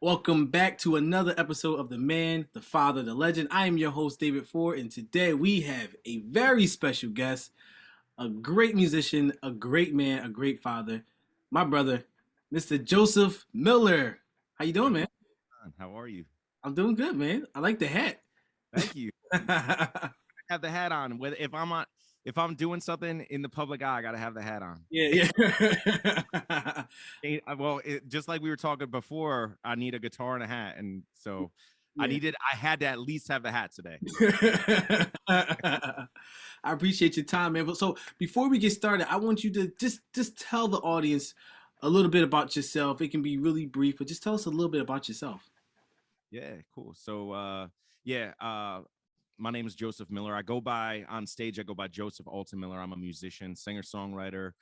Welcome back to another episode of The Man, the Father, the Legend. I am your host, David Ford, and today we have a very special guest, a great musician, a great man, a great father, my brother, Mr. Joseph Miller. How you doing, What's man? going on? How are you? I'm doing good, man. I like the hat. Thank you. I have the hat on. Whether if I'm doing something in the public eye, I gotta have the hat on. Yeah, yeah. Just like we were talking before, I need a guitar and a hat, and so Yeah. I had to at least have the hat today. I appreciate your time, man. But so before we get started, I want you to just tell the audience a little bit about yourself. It can be really brief, but just tell us a little bit about yourself. Yeah, cool. So, yeah, my name is Joseph Miller. I go by on stage. I go by Joseph Alton Miller. I'm a musician, singer, songwriter,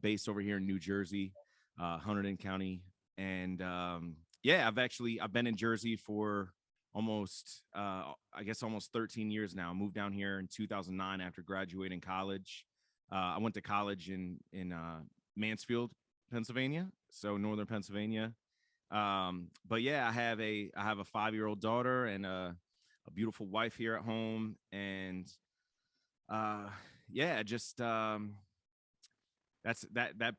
based over here in New Jersey, Hunterdon County, and yeah, I've been in Jersey for almost I guess almost 13 years now. I moved down here in 2009 after graduating college. I went to college in Mansfield, Pennsylvania, so northern Pennsylvania. But yeah, I have a 5-year-old daughter and a beautiful wife here at home, and uh, yeah, just that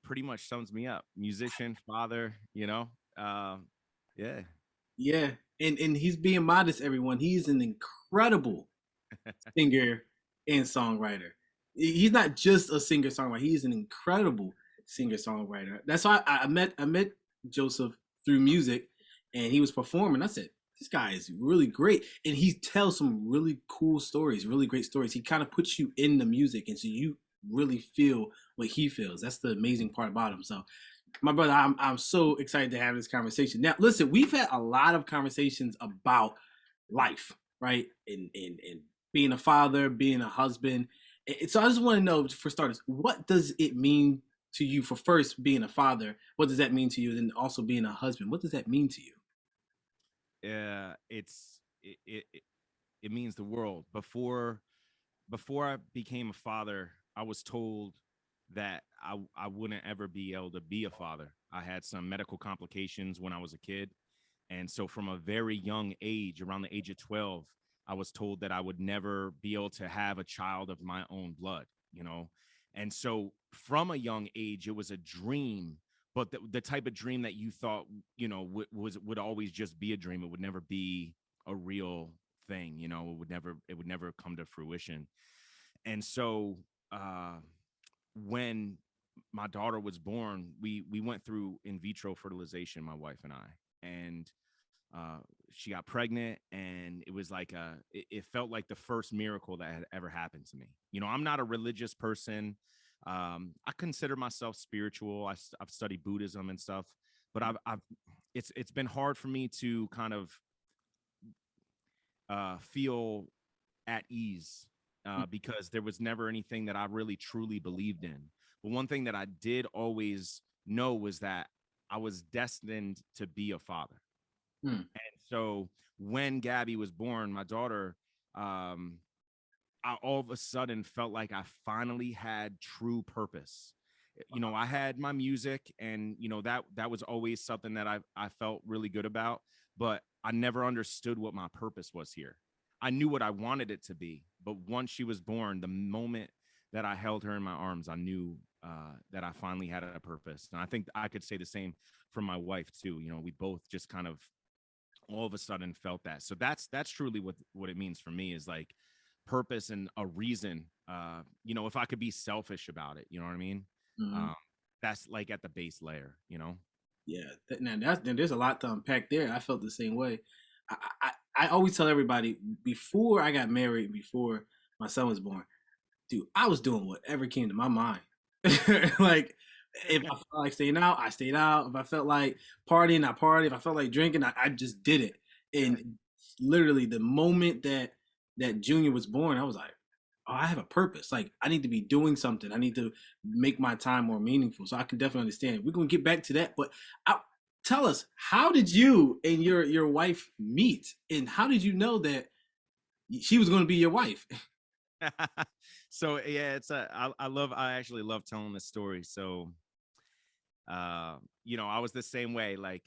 pretty much sums me up. Musician, father, yeah. Yeah, and he's being modest, everyone. He's an incredible singer and songwriter. He's not just a singer songwriter. He's an incredible singer songwriter. That's why I met Joseph through music, and he was performing. I said, this guy is really great, and he tells some really cool stories, really great stories. He kind of puts you in the music, and so you really feel what he feels. That's the amazing part about him. So my brother, I'm so excited to have this conversation. Now, listen, we've had a lot of conversations about life, right? And being a father, being a husband. And so I just want to know, for starters, what does it mean to you for first being a father? What does that mean to you? And then also being a husband, what does that mean to you? It means the world. Before I became a father, I was told that I wouldn't ever be able to be a father. I had some medical complications when I was a kid. And so from a very young age, around the age of 12, I was told that I would never be able to have a child of my own blood. And so from a young age, it was a dream, but the type of dream that you thought, would always just be a dream. It would never be a real thing. It would never come to fruition. And so uh, when my daughter was born, we went through in vitro fertilization, my wife and I, and uh, she got pregnant, and it was like it felt like the first miracle that had ever happened to me. I'm not a religious person. I consider myself spiritual. I've studied Buddhism and stuff, but it's been hard for me to kind of feel at ease because there was never anything that I really truly believed in. But one thing that I did always know was that I was destined to be a father. Hmm. And so when Gabby was born, my daughter, um, I all of a sudden felt like I finally had true purpose. I had my music, and that was always something that I felt really good about, but I never understood what my purpose was here. I knew what I wanted it to be, but once she was born, the moment that I held her in my arms, I knew that I finally had a purpose. And I think I could say the same for my wife too. We both just kind of all of a sudden felt that. So that's truly what it means for me, is like purpose and a reason. If I could be selfish about it, you know what I mean? Mhm. um that's like at the base layer. Yeah, there's a lot to unpack there. I felt the same way. I always tell everybody, before I got married, before my son was born, dude, I was doing whatever came to my mind. Like, if I felt like staying out, I stayed out. If I felt like partying, I partied. If I felt like drinking, I just did it. And literally, the moment that Junior was born, I was like, oh, I have a purpose. Like, I need to be doing something. I need to make my time more meaningful. So I can definitely understand. We're gonna get back to that, but I, tell us, how did you and your wife meet, and how did you know that she was going to be your wife? So yeah, I actually love telling this story. So I was the same way. Like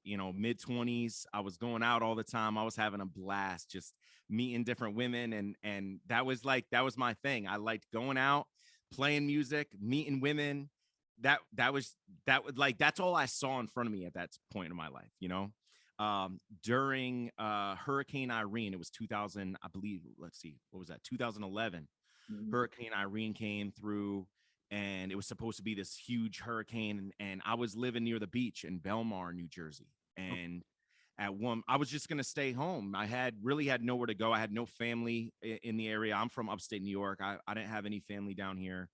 mid-20s. I was going out all the time. I was having a blast just meeting different women, and that was my thing. I liked going out, playing music, meeting women. That's all I saw in front of me at that point in my life. During Hurricane Irene, it was 2000, I believe. Let's see, what was that? 2011. Mhm. Hurricane Irene came through, and it was supposed to be this huge hurricane. And I was living near the beach in Belmar, New Jersey. And I was just going to stay home. I had nowhere to go. I had no family in the area. I'm from upstate New York. I didn't have any family down here.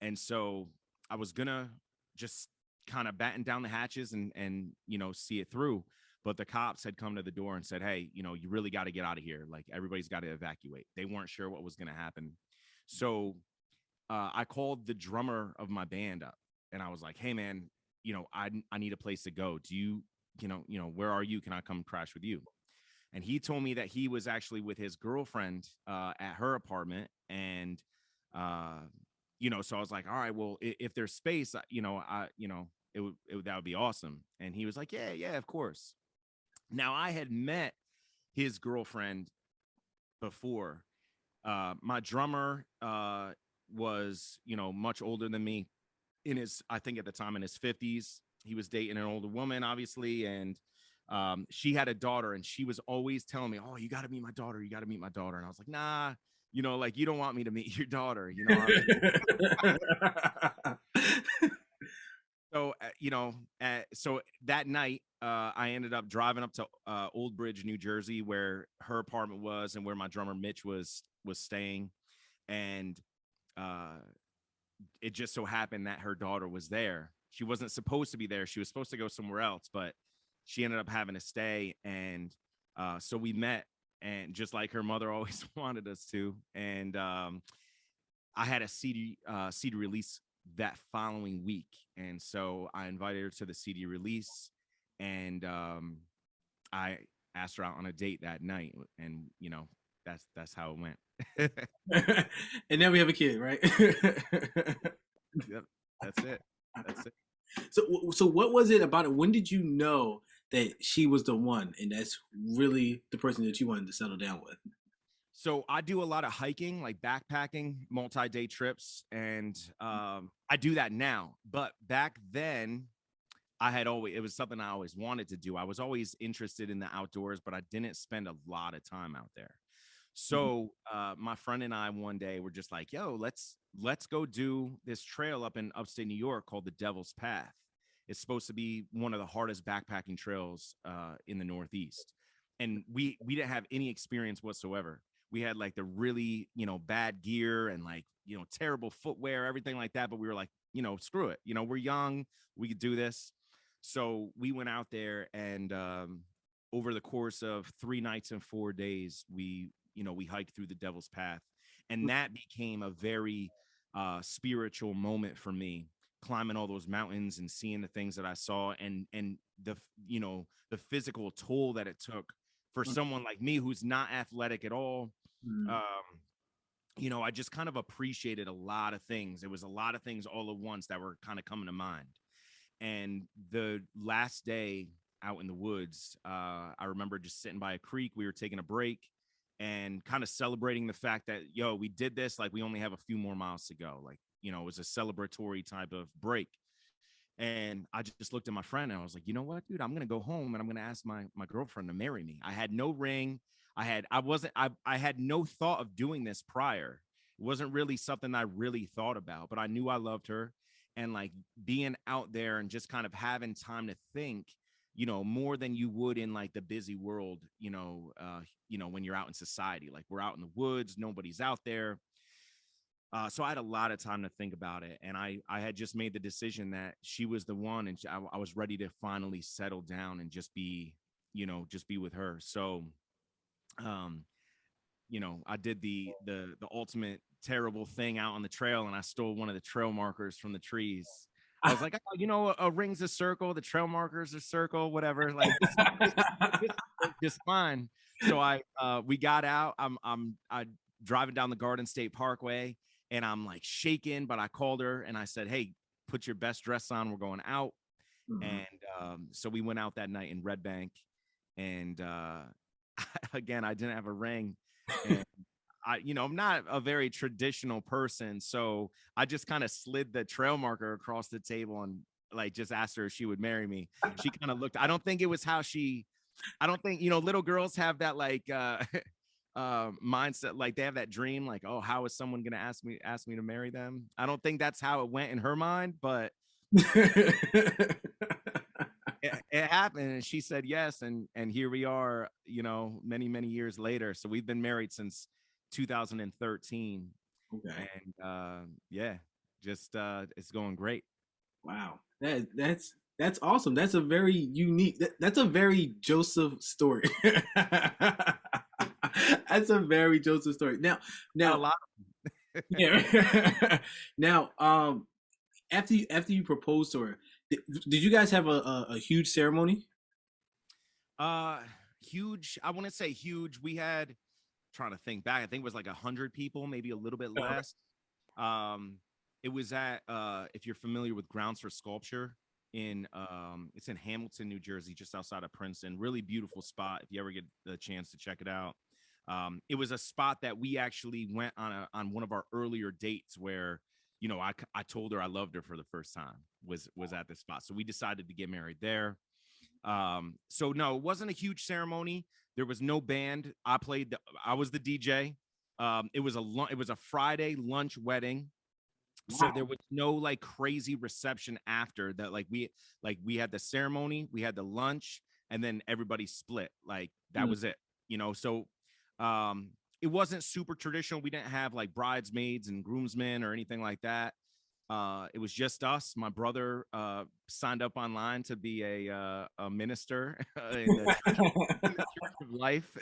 And so I was going to just kind of batten down the hatches and see it through. But the cops had come to the door and said, hey, you really got to get out of here. Like, everybody's got to evacuate. They weren't sure what was going to happen. So I called the drummer of my band up, and I was like, hey man, I need a place to go. Do where are you? Can I come crash with you? And he told me that he was actually with his girlfriend at her apartment. And so I was like, all right, well, if there's space, that would be awesome. And he was like, yeah, of course. Now, I had met his girlfriend before. My drummer was, much older than me, I think at the time in his 50s. He was dating an older woman, obviously. And she had a daughter, and she was always telling me, oh, you got to meet my daughter. You got to meet my daughter. And I was like, nah, like, you don't want me to meet your daughter. So that night, I ended up driving up to Old Bridge, New Jersey, where her apartment was and where my drummer Mitch was staying. And uh, it just so happened that her daughter was there. She wasn't supposed to be there. She was supposed to go somewhere else, but she ended up having to stay. And so we met, and just like her mother always wanted us to. And I had a CD release that following week. And so I invited her to the CD release, and I asked her out on a date that night. And, that's how it went. And then we have a kid, right? Yep. That's it. That's it. So what was it about it? When did you know that she was the one, and that's really the person that you wanted to settle down with? So I do a lot of hiking, like backpacking, multi-day trips, and I do that now. But back then, it was something I always wanted to do. I was always interested in the outdoors, but I didn't spend a lot of time out there. So my friend and I one day were just like, yo, let's go do this trail up in upstate New York called the Devil's Path. It's supposed to be one of the hardest backpacking trails in the Northeast. And we didn't have any experience whatsoever. We had like the really, bad gear and like, terrible footwear, everything like that. But we were like, screw it. We're young. We could do this. So we went out there, and over the course of 3 nights and 4 days, we hiked through the Devil's Path. And that became a very spiritual moment for me, climbing all those mountains and seeing the things that I saw, and the physical toll that it took for someone like me who's not athletic at all. Mm. I just kind of appreciated a lot of things. It was a lot of things all at once that were kind of coming to mind. And the last day out in the woods, I remember just sitting by a creek. We were taking a break and kind of celebrating the fact that, we did this. Like, we only have a few more miles to go. Like, it was a celebratory type of break. And I just looked at my friend, and I was like, you know what, dude, I'm going to go home, and I'm going to ask my girlfriend to marry me. I had no ring. I had no thought of doing this prior. It wasn't really something I really thought about, but I knew I loved her. And like, being out there and just kind of having time to think, more than you would in like the busy world, when you're out in society. Like, we're out in the woods, nobody's out there. So I had a lot of time to think about it, and I had just made the decision that she was the one, and I was ready to finally settle down and just be with her. So, I did the ultimate terrible thing out on the trail, and I stole one of the trail markers from the trees. I was like, oh, a ring's a circle, the trail marker's a circle, whatever. Like, just fine. So we got out. I driving down the Garden State Parkway, and I'm like shaking, but I called her and I said, hey, put your best dress on. We're going out. Mhm. And So we went out that night in Red Bank, and again, I didn't have a ring, and I'm not a very traditional person, so I just kind of slid the trail marker across the table and like just asked her if she would marry me. She kind of looked. I don't think it was how she. I don't think little girls have that like mindset, like they have that dream, like, oh, how is someone gonna ask me to marry them? I don't think that's how it went in her mind, but it happened, and she said yes, and here we are, many years later. So we've been married since 2013, Okay. and yeah, just it's going great. Wow. That's awesome. That's a very unique. That's a very Joseph story. That's a very Joseph story. Now, Got a now, lot. yeah. Now, after you proposed to her, did you guys have a huge ceremony? uh Huge. I wouldn't say huge. We had, trying to think back, I think it was like 100 people, maybe a little bit less. um it was at, if you're familiar with Grounds for Sculpture, in it's in Hamilton, New Jersey, just outside of Princeton. Really beautiful spot if you ever get the chance to check it out. It was a spot that we actually went on one of our earlier dates where, I told her I loved her for the first time, was at this spot. So we decided to get married there. So no, it wasn't a huge ceremony. There was no band. I was the DJ. It was a Friday lunch wedding. So there Wow. was no like crazy reception after that. Like we had the ceremony, we had the lunch, and then everybody split. Like that Mm. was it. So um it wasn't super traditional. We didn't have like bridesmaids and groomsmen or anything like that. It was just us. My brother signed up online to be a minister in the church of life,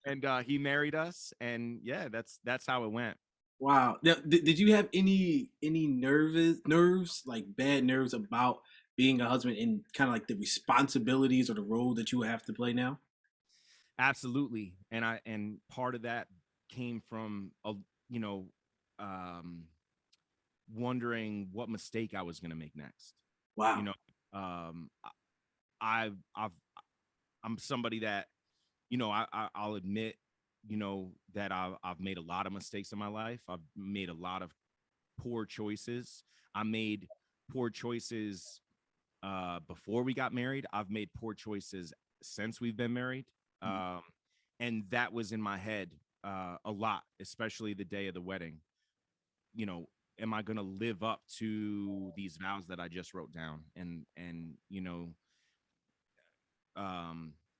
and he married us. And yeah, that's how it went. Wow. Now, did you have any nerves, like bad nerves about being a husband and kind of like the responsibilities or the role that you have to play now? Absolutely. And part of that came from you know um wondering what mistake I was going to make next. You Wow. know, um I've I'm somebody that, I'll admit, that I've made a lot of mistakes in my life. I've made a lot of poor choices. I made poor choices before we got married. I've made poor choices since we've been married. Um, and that was in my head a lot, especially the day of the wedding. You know, am I going to live up to these vows that I just wrote down? And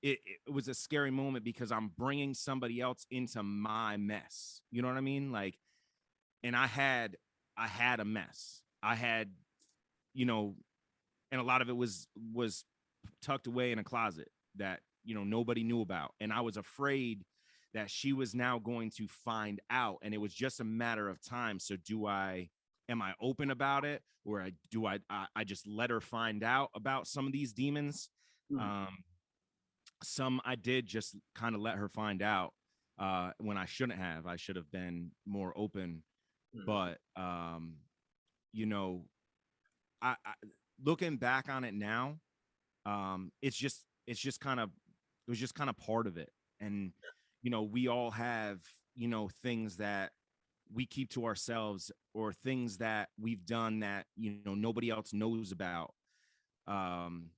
it was a scary moment because I'm bringing somebody else into my mess. You know what I mean? Like, and I had a mess. I had, you know, and a lot of it was tucked away in a closet that, nobody knew about. And I was afraid that she was now going to find out, and it was just a matter of time. So am I open about it, or I just let her find out about some of these demons? Mm. Um, some I did just kind of let her find out when I shouldn't have. I should have been more open. Mm. But you know, I looking back on it now, it's just kind of it was just kind of part of it. And we all have, things that we keep to ourselves, or things that we've done that nobody else knows about. Um,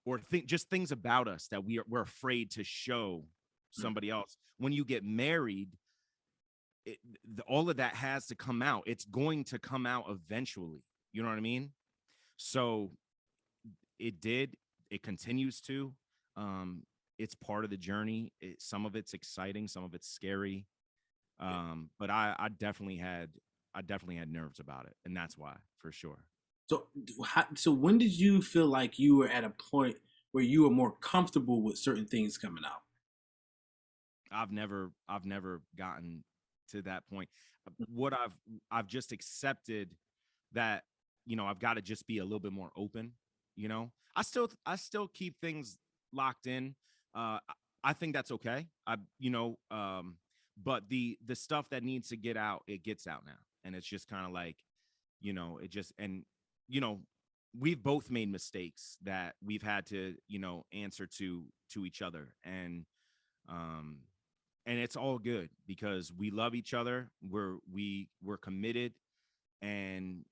or just things about us that we're afraid to show Mm. somebody else. When you get married, all of that has to come out. It's going to come out eventually. You know what I mean? So it did. It continues to. Um, it's part of the journey. Some of it's exciting, some of it's scary. Yeah. But I definitely had nerves about it, and that's why, for sure. So when did you feel like you were at a point where you were more comfortable with certain things coming out? I've never gotten to that point. What I've just accepted that, I've got to just be a little bit more open. I still keep things locked in. I think that's okay. But the stuff that needs to get out, it gets out now. And it's just kind of like, it just, and you know we've both made mistakes that we've had to, answer to each other. Um and it's all good because we love each other. We're committed, and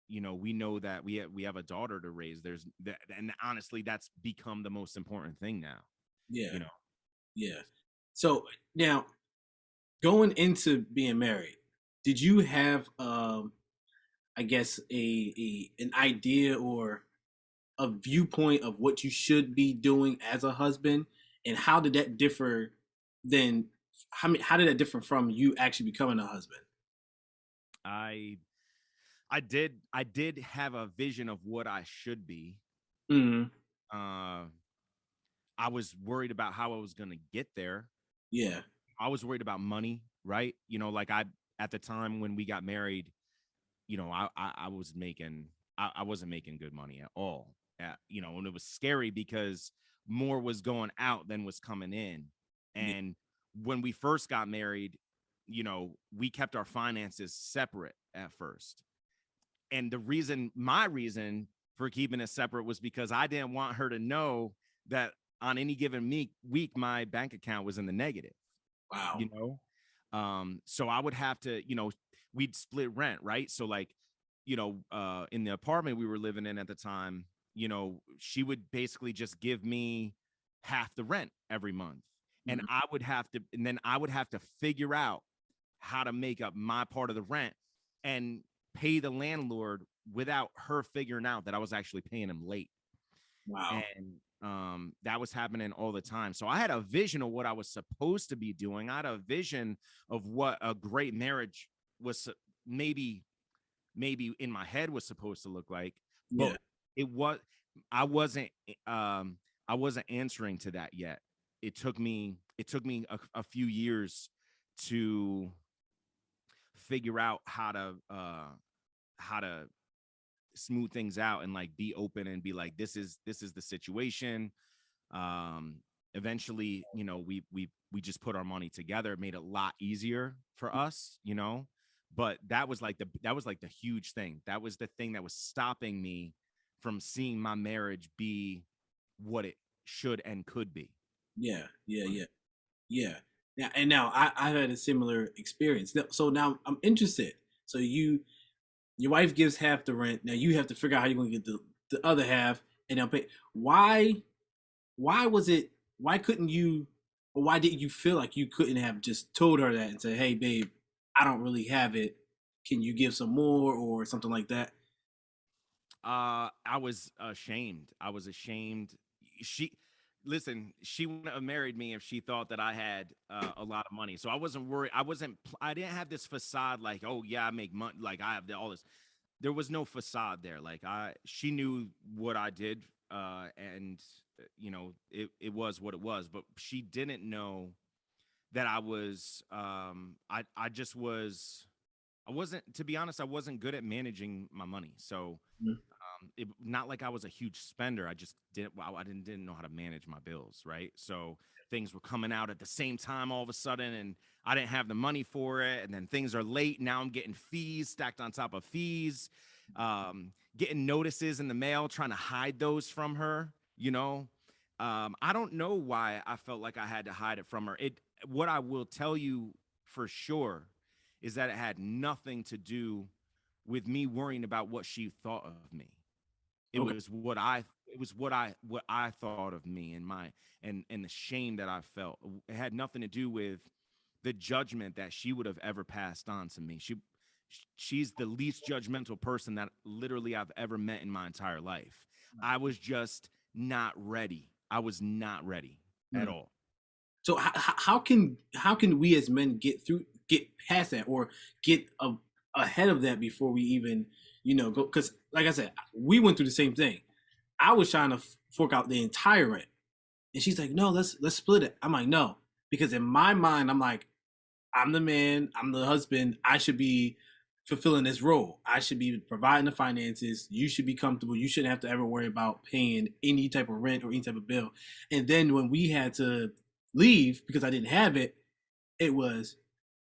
we know that we have a daughter to raise. There's that, and honestly, that's become the most important thing now. Yeah, You know, yeah. So now, going into being married, did you have, I guess, a an idea or a viewpoint of what you should be doing as a husband, and how did that differ? Then, how did that differ from you actually becoming a husband? I I did have a vision of what I should be. Hmm. Uh, I was worried about how I was going to get there. Yeah, I was worried about money, right? Like I at the time when we got married, I was making I wasn't making good money at all. And it was scary because more was going out than was coming in. yeah, And when we first got married, we kept our finances separate at first. And my reason for keeping it separate was because I didn't want her to know that on any given week my bank account was in the negative, wow, you know? So I would have to, we'd split rent, right? So like, in the apartment we were living in at the time, she would basically just give me half the rent every month. And mhm, I would have to figure out how to make up my part of the rent and pay the landlord without her figuring out that I was actually paying him late. wow, And that was happening all the time. So I had a vision of what I was supposed to be doing. I had a vision of what a great marriage was, maybe in my head was supposed to look like, but yeah, it was I wasn't um I wasn't answering to that yet. It took me a few years to figure out how to smooth things out and like be open and be like, this is the situation. um Eventually, we just put our money together. It made it a lot easier for us, but that was like the huge thing. That was the thing that was stopping me from seeing my marriage be what it should and could be. yeah, yeah, yeah, yeah. Now, I had a similar experience. So now I'm interested. So your wife gives half the rent. Now you have to figure out how you're going to get the other half, and now pay. Why was it? Why couldn't you? Or why didn't you feel like you couldn't have just told her that and say, "Hey, babe, I don't really have it. Can you give some more or something like that?" I was ashamed. I was ashamed. She, listen, she wouldn't have married me if she thought that I had a lot of money. So I wasn't worried. I didn't have this facade like, oh yeah, I make money. Like I have all this. There was no facade there. Like she knew what I did, and it was what it was. But she didn't know that I was. I just was. I wasn't, to be honest, I wasn't good at managing my money. So Mhm. not like I was a huge spender. I just didn't know how to manage my bills, right? So things were coming out at the same time all of a sudden, and I didn't have the money for it. And then things are late. Now I'm getting fees stacked on top of fees, getting notices in the mail, trying to hide those from her. I don't know why I felt like I had to hide it from her. What I will tell you for sure is that it had nothing to do with me worrying about what she thought of me. It Okay. was what I thought of me, and and the shame that I felt. It had nothing to do with the judgment that she would have ever passed on to me. She's the least judgmental person that literally I've ever met in my entire life. I was just not ready. I was not ready at Mm. all. So how can we as men get past that or get ahead of that before we even go? Because like I said, we went through the same thing. I was trying to fork out the entire rent, and she's like, "No, let's split it." I'm like, "No," because in my mind, I'm like, I'm the man, I'm the husband. I should be fulfilling this role. I should be providing the finances. You should be comfortable. You shouldn't have to ever worry about paying any type of rent or any type of bill. And then when we had to leave because I didn't have it, it was,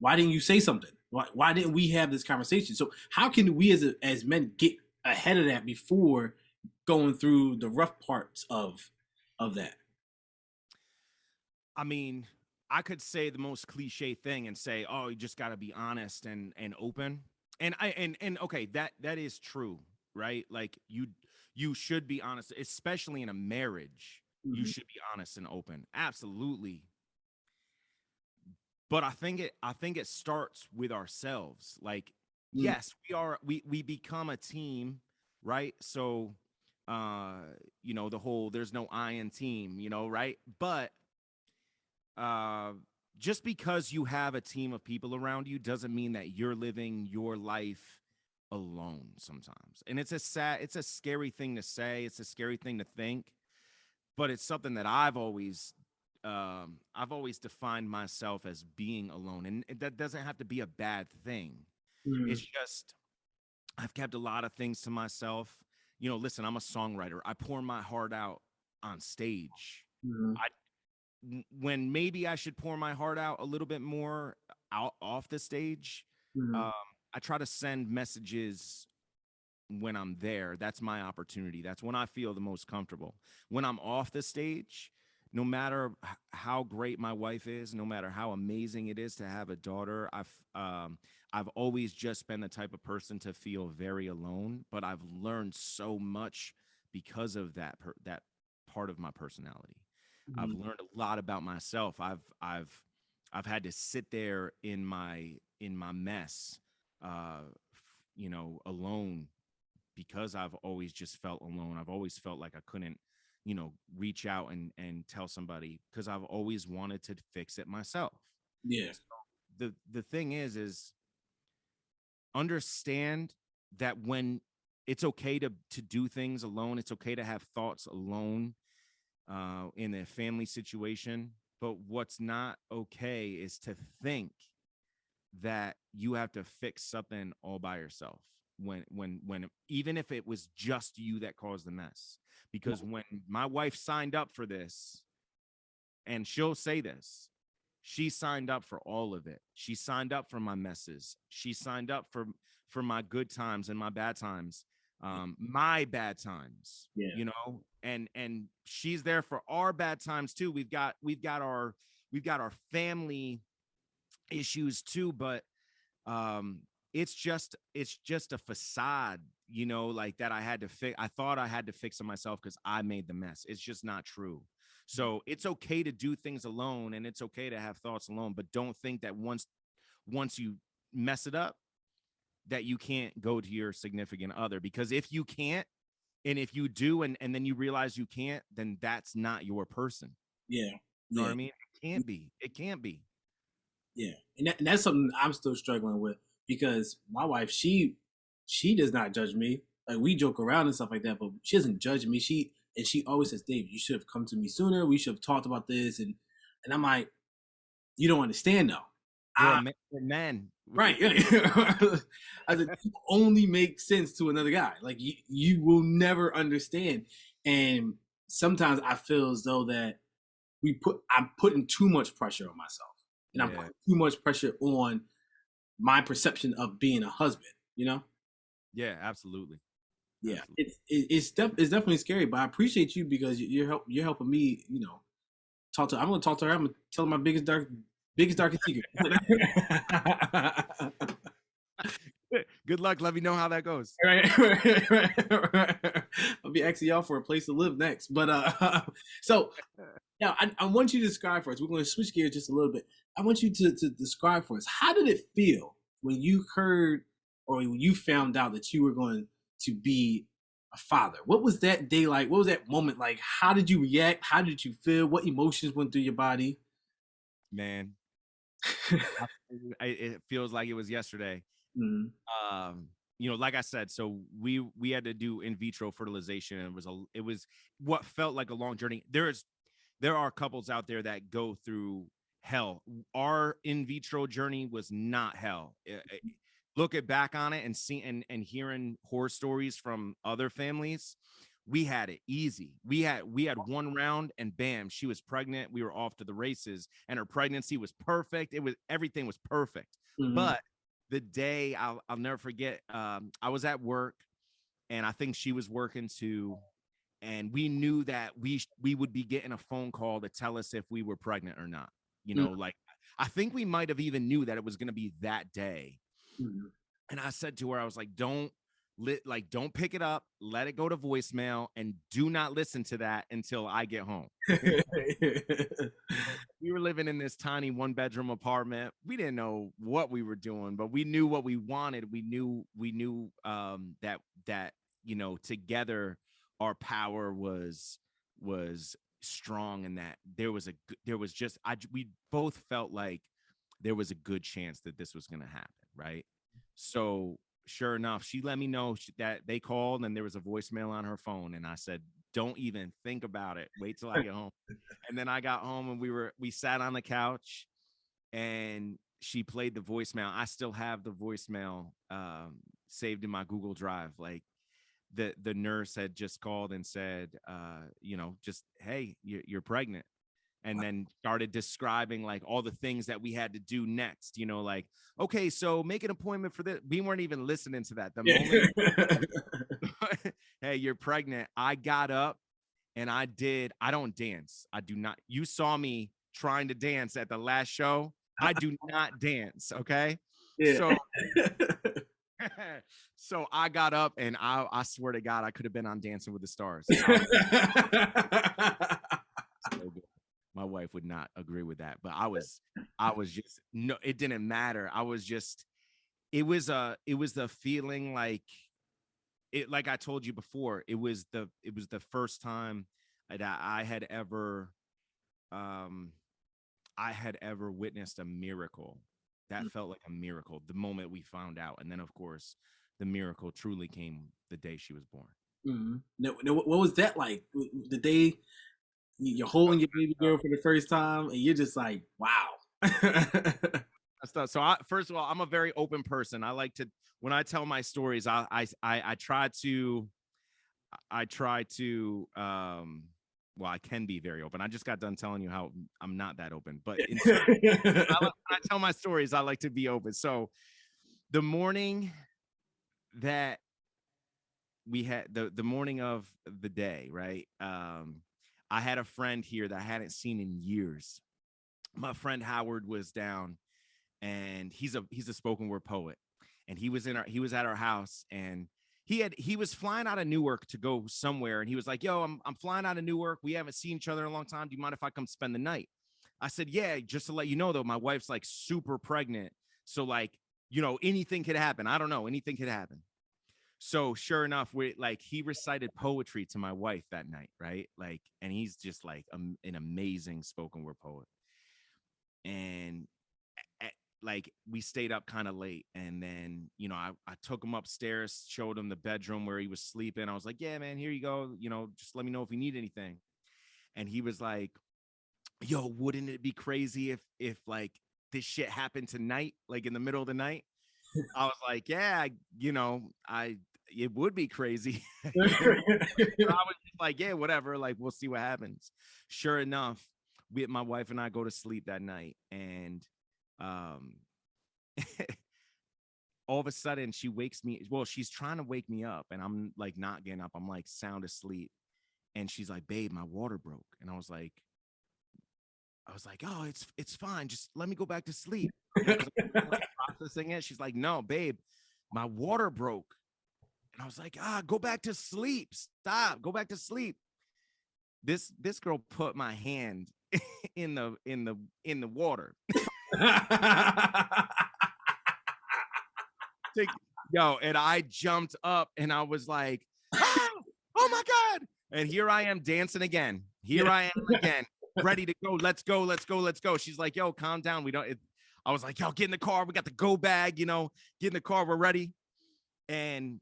why didn't you say something? Why didn't we have this conversation? So how can we as men get ahead of that before going through the rough parts of that? I mean, I could say the most cliche thing and say, "Oh, you just got to be honest and open." And okay, that is true, right? Like you should be honest, especially in a marriage. You Mm-hmm. should be honest and open. Absolutely. But I think it starts with ourselves. Like, yes, we become a team, right? So the whole there's no I in team, right? But uh just because you have a team of people around you doesn't mean that you're living your life alone sometimes. And it's a scary thing to say, it's a scary thing to think, but it's something that I've always defined myself as being alone, and that doesn't have to be a bad thing. Mm-hmm. It's just I've kept a lot of things to myself. Listen, I'm a songwriter. I pour my heart out on stage. Mm-hmm. I when maybe I should pour my heart out a little bit more out off the stage. Mm-hmm. Um, I try to send messages when I'm there. That's my opportunity. That's when I feel the most comfortable. When I'm off the stage, no matter how great my wife is, no matter how amazing it is to have a daughter, I've always just been the type of person to feel very alone. But I've learned so much because of that part of my personality. I've Mm-hmm. learned a lot about myself. I've had to sit there in my mess, alone, because I've always just felt alone. I've always felt like I couldn't, reach out and tell somebody because I've always wanted to fix it myself. Yeah. So the thing is understand that when it's okay to do things alone, it's okay to have thoughts alone in a family situation. But what's not okay is to think that you have to fix something all by yourself when even if it was just you that caused the mess. Because when my wife signed up for this, and she'll say this, she signed up for all of it. She signed up for my messes. She signed up for my good times and my bad times, my bad times, Yeah. and she's there for our bad times too. We've got our family issues too, but um it's just a facade, like that I had to fix. I thought I had to fix it myself because I made the mess. It's just not true. So it's okay to do things alone, and it's okay to have thoughts alone, but don't think that once you mess it up that you can't go to your significant other, because if you can't, and if you do, and then you realize you can't, then that's not your person. Yeah. You know what Yeah. I mean? It can't be. Yeah, and that's something I'm still struggling with because my wife, she does not judge me. Like we joke around and stuff like that, but she doesn't judge me. She always says, "Dave, you should have come to me sooner. We should have talked about this." And I'm like, "You don't understand though." We're a I man. right. I said, "You only make sense to another guy. Like you will never understand." And sometimes I feel as though that I'm putting too much pressure on myself, and I'm Yeah. putting too much pressure on my perception of being a husband. Yeah, absolutely. Yeah, Absolutely. it's definitely scary, but I appreciate you because you're helping me. Talk to. I'm gonna talk to her. I'm gonna tell her my biggest darkest secret. Good luck. Let me know how that goes. right. I'll be asking y'all for a place to live next. But so now I want you to describe for us. We're going to switch gears just a little bit. I want you to describe for us. How did it feel when you heard or when you found out that you were going to be a father? What was that day like? What was that moment like? How did you react? How did you feel? What emotions went through your body? Man, it feels like it was yesterday. Mm, Like I said, so we had to do in vitro fertilization, and it was what felt like a long journey. There are couples out there that go through hell. Our in vitro journey was not hell. Looking back on it and seeing and hearing horror stories from other families, we had it easy. We had one round and bam, she was pregnant. We were off to the races, and her pregnancy was perfect. Everything was perfect. mm, But the day I'll never forget, I was at work and I think she was working too. And we knew that we would be getting a phone call to tell us if we were pregnant or not. You know, like I think we might have even knew that it was going to be that day. Mm-hmm. And I said to her, I was like, don't pick it up, let it go to voicemail, and do not listen to that until I get home. We were living in this tiny 1-bedroom apartment. We didn't know what we were doing, but we knew what we wanted. We knew that together our power was strong, and that we both felt like there was a good chance that this was going to happen, right? So sure enough, she let me know that they called and there was a voicemail on her phone, and I said, don't even think about it, wait till I get home. And then I got home and we sat on the couch and she played the voicemail. I still have the voicemail saved in my Google Drive. Like the nurse had just called and said, just, hey, you're pregnant. And then started describing like all the things that we had to do next, like, okay, so make an appointment for this. We weren't even listening to that. The moment, hey, you're pregnant, I got up and I don't dance. I do not. You saw me trying to dance at the last show. I do not dance. Okay. Yeah. So I got up and I swear to God, I could have been on Dancing with the Stars. My wife would not agree with that, but I was just, no, it didn't matter. I was just, it was the feeling like it, like I told you before, it was the first time that I had ever witnessed a miracle that felt like a miracle the moment we found out. And then of course the miracle truly came the day she was born. Mm-hmm. Now, what was that like? The day you're holding your baby girl for the first time and you're just like, wow. So first of all, I'm a very open person. I like to, when I tell my stories, I try to well, I can be very open. I just got done telling you how I'm not that open, but when I tell my stories, I like to be open. So the morning that we had the morning of the day, right? I had a friend here that I hadn't seen in years. My friend Howard was down, and he's a spoken word poet, and he was at our house, and he was flying out of Newark to go somewhere, and he was like, yo, I'm flying out of Newark, we haven't seen each other in a long time, do you mind if I come spend the night? I said, yeah, just to let you know though, my wife's like super pregnant, so like, anything could happen. I don't know, anything could happen. So sure enough, he recited poetry to my wife that night, right? Like, and he's just like an amazing spoken word poet. And like we stayed up kind of late, and then I took him upstairs, showed him the bedroom where he was sleeping. I was like, yeah, man, here you go, just let me know if you need anything. And he was like, yo, wouldn't it be crazy if like this shit happened tonight, like in the middle of the night? I was like, yeah, it would be crazy. I was just like, yeah, whatever, like we'll see what happens. Sure enough, my wife and I go to sleep that night, and all of a sudden she wakes me. Well, she's trying to wake me up, and I'm like not getting up. I'm like sound asleep, and she's like, babe, my water broke. And I was like, oh, it's fine, just let me go back to sleep. Processing it. She's like, no, babe, my water broke. And I was like, go back to sleep. Stop. Go back to sleep. This girl put my hand in the water. Yo, and I jumped up and I was like, oh my God. And here I am dancing again. I am again, ready to go. Let's go. Let's go. Let's go. She's like, yo, calm down. I was like, yo, get in the car. We got the go bag, get in the car. We're ready. And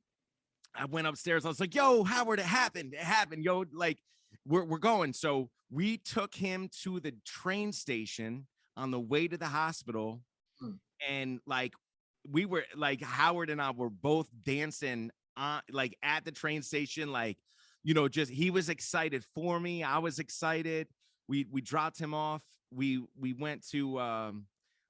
I went upstairs. I was like, yo, Howard, it happened. Yo, like we're going. So we took him to the train station on the way to the hospital. And like, we were like, Howard and I were both dancing like at the train station. Like, just, he was excited for me. I was excited. We dropped him off. We went to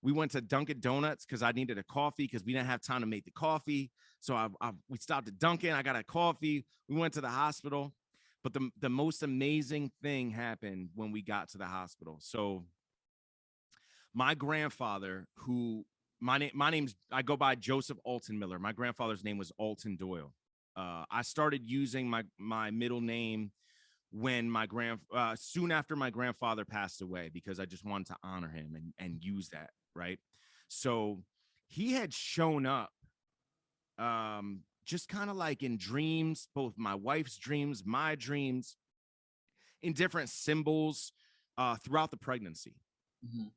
We went to Dunkin' Donuts because I needed a coffee because we didn't have time to make the coffee. So we stopped at Dunkin'. I got a coffee. We went to the hospital. But the most amazing thing happened when we got to the hospital. So my grandfather, who my name's I go by Joseph Alton Miller. My grandfather's name was Alton Doyle. I started using my middle name when soon after my grandfather passed away because I just wanted to honor him and use that, right? So he had shown up just kind of like in dreams, both my wife's dreams, my dreams, in different symbols throughout the pregnancy. Mm-hmm.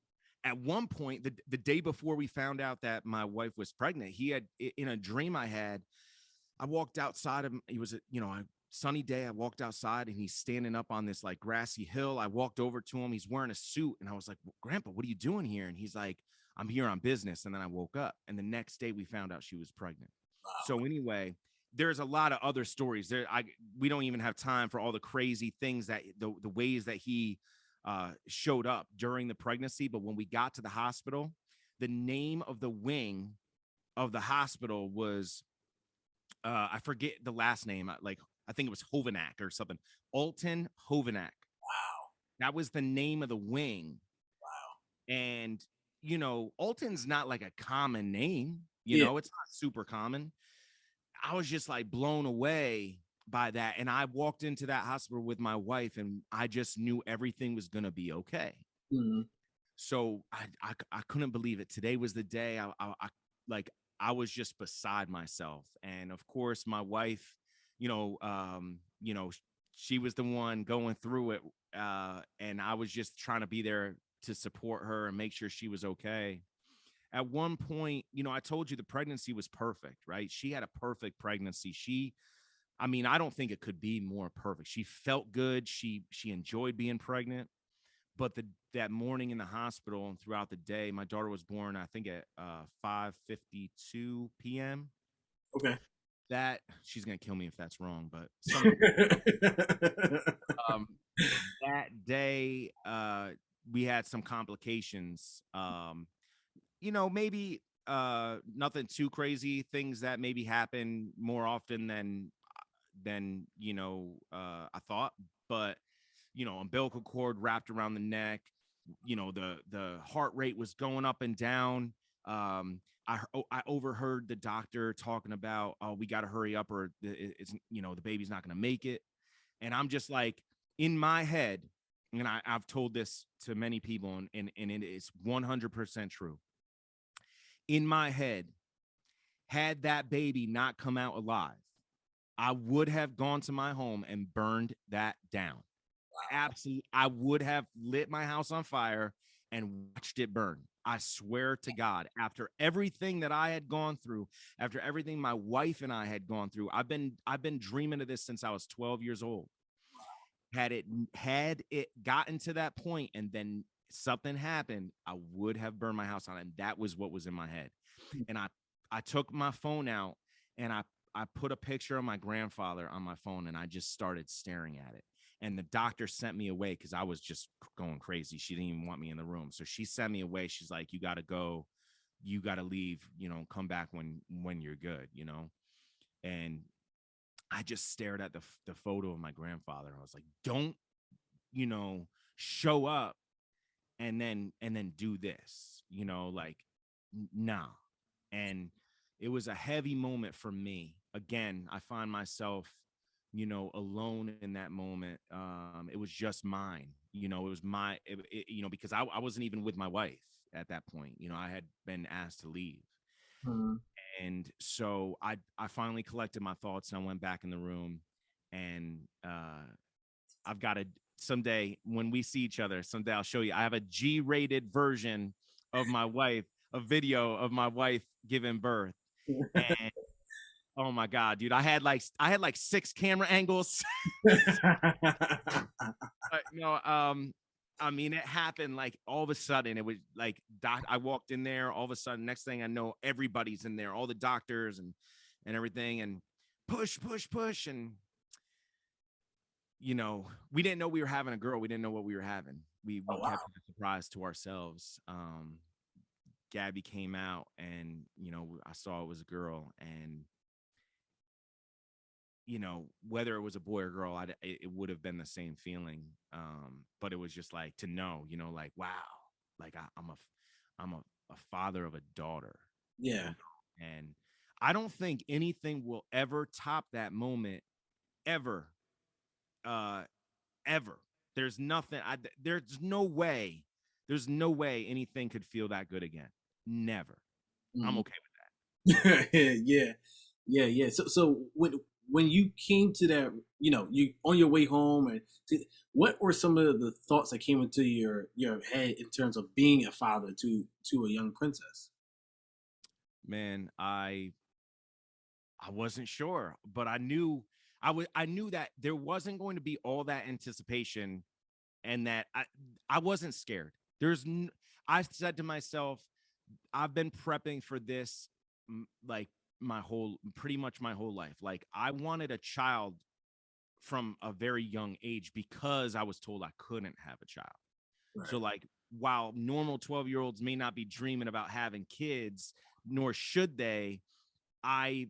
At one point, the day before we found out that my wife was pregnant, he had, in a dream I walked outside of him. It was a sunny day. I walked outside and he's standing up on this like grassy hill. I walked over to him. He's wearing a suit. And I was like, Grandpa, what are you doing here? And he's like, I'm here on business. And then I woke up. And the next day we found out she was pregnant. Wow. So anyway, there's a lot of other stories there. We don't even have time for all the crazy things that the ways that he showed up during the pregnancy. But when we got to the hospital, the name of the wing of the hospital was, I forget the last name. I think it was Hovenack or something. Alton Hovenack. Wow. That was the name of the wing. Wow. And, Alton's not like a common name, it's not super common. I was just like blown away by that. And I walked into that hospital with my wife and I just knew everything was going to be okay. Mm-hmm. So I couldn't believe it. Today was the day I was just beside myself. And of course, my wife, she was the one going through it. And I was just trying to be there to support her and make sure she was okay. At one point, I told you the pregnancy was perfect, right? She had a perfect pregnancy. I don't think it could be more perfect. She felt good. She enjoyed being pregnant. But that morning in the hospital and throughout the day, my daughter was born, I think at 5:52 p.m. Okay. That she's gonna kill me if that's wrong, but that day we had some complications. Maybe nothing too crazy, things that maybe happen more often than I thought, but umbilical cord wrapped around the neck, the heart rate was going up and down. I overheard the doctor talking about, oh, we got to hurry up or it's the baby's not going to make it. And I'm just like, in my head, and I've told this to many people and it is 100% true. In my head, had that baby not come out alive, I would have gone to my home and burned that down. Wow. Absolutely. I would have lit my house on fire and watched it burn. I swear to God, after everything that I had gone through, after everything my wife and I had gone through, I've been dreaming of this since I was 12 years old. Had it gotten to that point and then something happened, I would have burned my house down. And that was what was in my head. And I took my phone out and I put a picture of my grandfather on my phone and I just started staring at it. And the doctor sent me away because I was just going crazy. She didn't even want me in the room. So she sent me away. She's like, you got to go. You got to leave, come back when you're good, And I just stared at the photo of my grandfather. I was like, don't, show up and then do this, nah. And it was a heavy moment for me. Again, I find myself, alone in that moment. It was just mine, it was because I wasn't even with my wife at that point. I had been asked to leave. Mm-hmm. And so I finally collected my thoughts and I went back in the room and I've got to someday when we see each other, someday I'll show you. I have a G-rated version of my wife, a video of my wife giving birth. And oh my God, dude, I had like 6 camera angles. But, it happened like all of a sudden. It was like I walked in there, all of a sudden, next thing I know, everybody's in there, all the doctors and everything, and push. And we didn't know we were having a girl. We didn't know what we were having. We kept it a surprise to ourselves. Gabby came out, and I saw it was a girl, and whether it was a boy or girl, it would have been the same feeling. But it was just like to know, like, wow, like I'm a father of a daughter, Yeah. and I don't think anything will ever top that moment, ever, uh, ever. There's nothing. There's no way anything could feel that good again. Never. I'm Mm. okay with that. Yeah. Yeah, yeah. So when you came to that, you on your way home, and what were some of the thoughts that came into your head in terms of being a father to a young princess? Man, I wasn't sure, but I knew that there wasn't going to be all that anticipation, and that I wasn't scared. I said to myself, I've been prepping for this, like pretty much my whole life. Like, I wanted a child from a very young age because I was told I couldn't have a child. So, Right. like, while normal 12-year-olds may not be dreaming about having kids, nor should they, I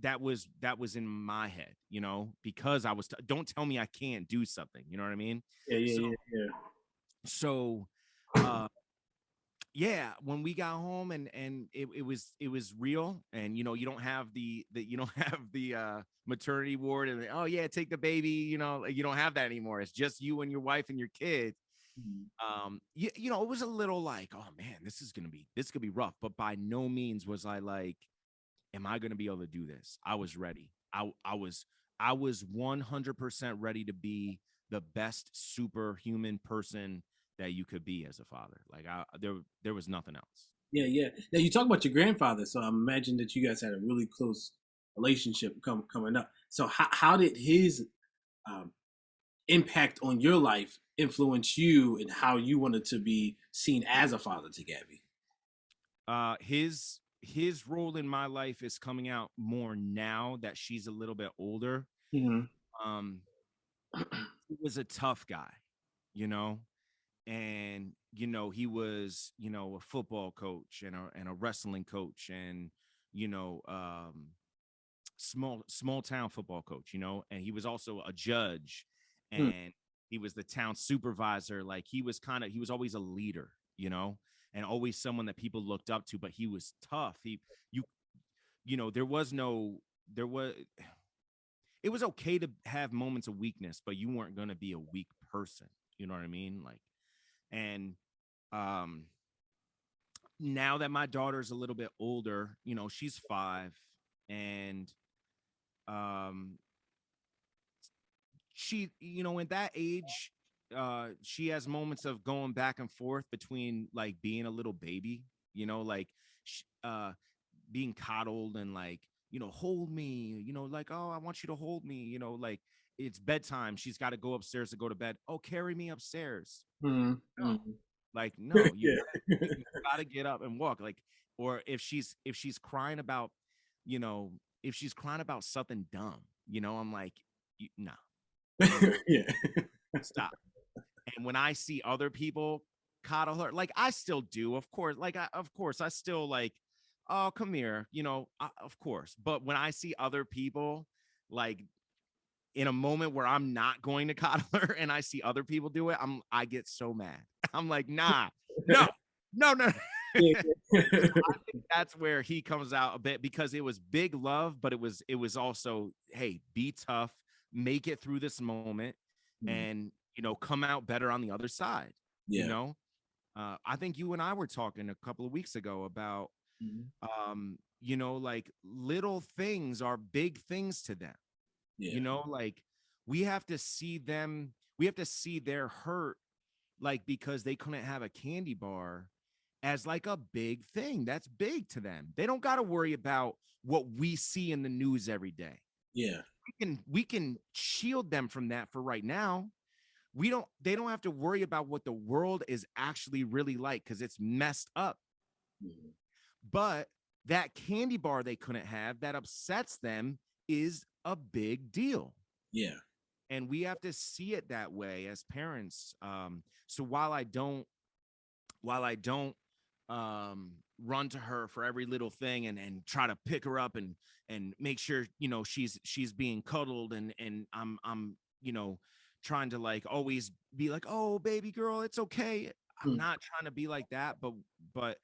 that was in my head, because I was don't tell me I can't do something, you know what I mean? Yeah, So yeah, yeah, so uh yeah, when we got home, and it was real, and you don't have the you don't have the maternity ward, and oh yeah, take the baby, you don't have that anymore. It's just you and your wife and your kid. yeah. It was a little like, oh man, this could be rough, but by no means was I like, am I going to be able to do this? I was ready. I was 100% ready to be the best superhuman person that you could be as a father. Like, there was nothing else. Yeah, yeah. Now you talk about your grandfather, so I imagine that you guys had a really close relationship coming up. So how did his um, impact on your life influence you and how you wanted to be seen as a father to Gabby? His role in my life is coming out more now that she's a little bit older. Hmm. Um, he was a tough guy, you know, and he was a football coach, and a wrestling coach, and you know um small town football coach, and he was also a judge, Hmm. and he was the town supervisor. Like, he was always a leader, and always someone that people looked up to, but he was tough. You you know there was it was okay to have moments of weakness, but you weren't going to be a weak person, you know what I mean? Like, and um now that my daughter's a little bit older, she's 5, and um she, in that age, she has moments of going back and forth between, like, being a little baby, like, being coddled, and, like, hold me, like, oh, I want you to hold me, like, it's bedtime, she's got to go upstairs to go to bed. Oh, carry me upstairs. Hmm. No, Hmm. like, no, Yeah. you gotta get up and walk. Like, or if she's crying about, you know, if she's crying about something dumb, I'm like, nah, Yeah. stop. And when I see other people coddle her, like, I still do, of course. Like, of course, I still, like, oh, come here, of course. But when I see other people, like, in a moment where I'm not going to coddle her, and I see other people do it, I get so mad. I'm like, nah, no, no, no. Yeah. So I think that's where he comes out a bit, because it was big love, but it was also, hey, be tough, make it through this moment, Mhm. and come out better on the other side. You Yeah. know, I think you and I were talking a couple of weeks ago about, Mhm. like, little things are big things to them. Yeah. Like, we have to see their hurt, like, because they couldn't have a candy bar, as like a big thing that's big to them. They don't got to worry about what we see in the news every day. Yeah. We can shield them from that for right now. They don't have to worry about what the world is actually really like, because it's messed up. Mhm. But that candy bar they couldn't have, that upsets them, is a big deal. Yeah. And we have to see it that way as parents. So while I don't run to her for every little thing and try to pick her up and make sure, she's being cuddled, and I'm trying to like always be like, oh baby girl, it's okay. I'm Mm. not trying to be like that, but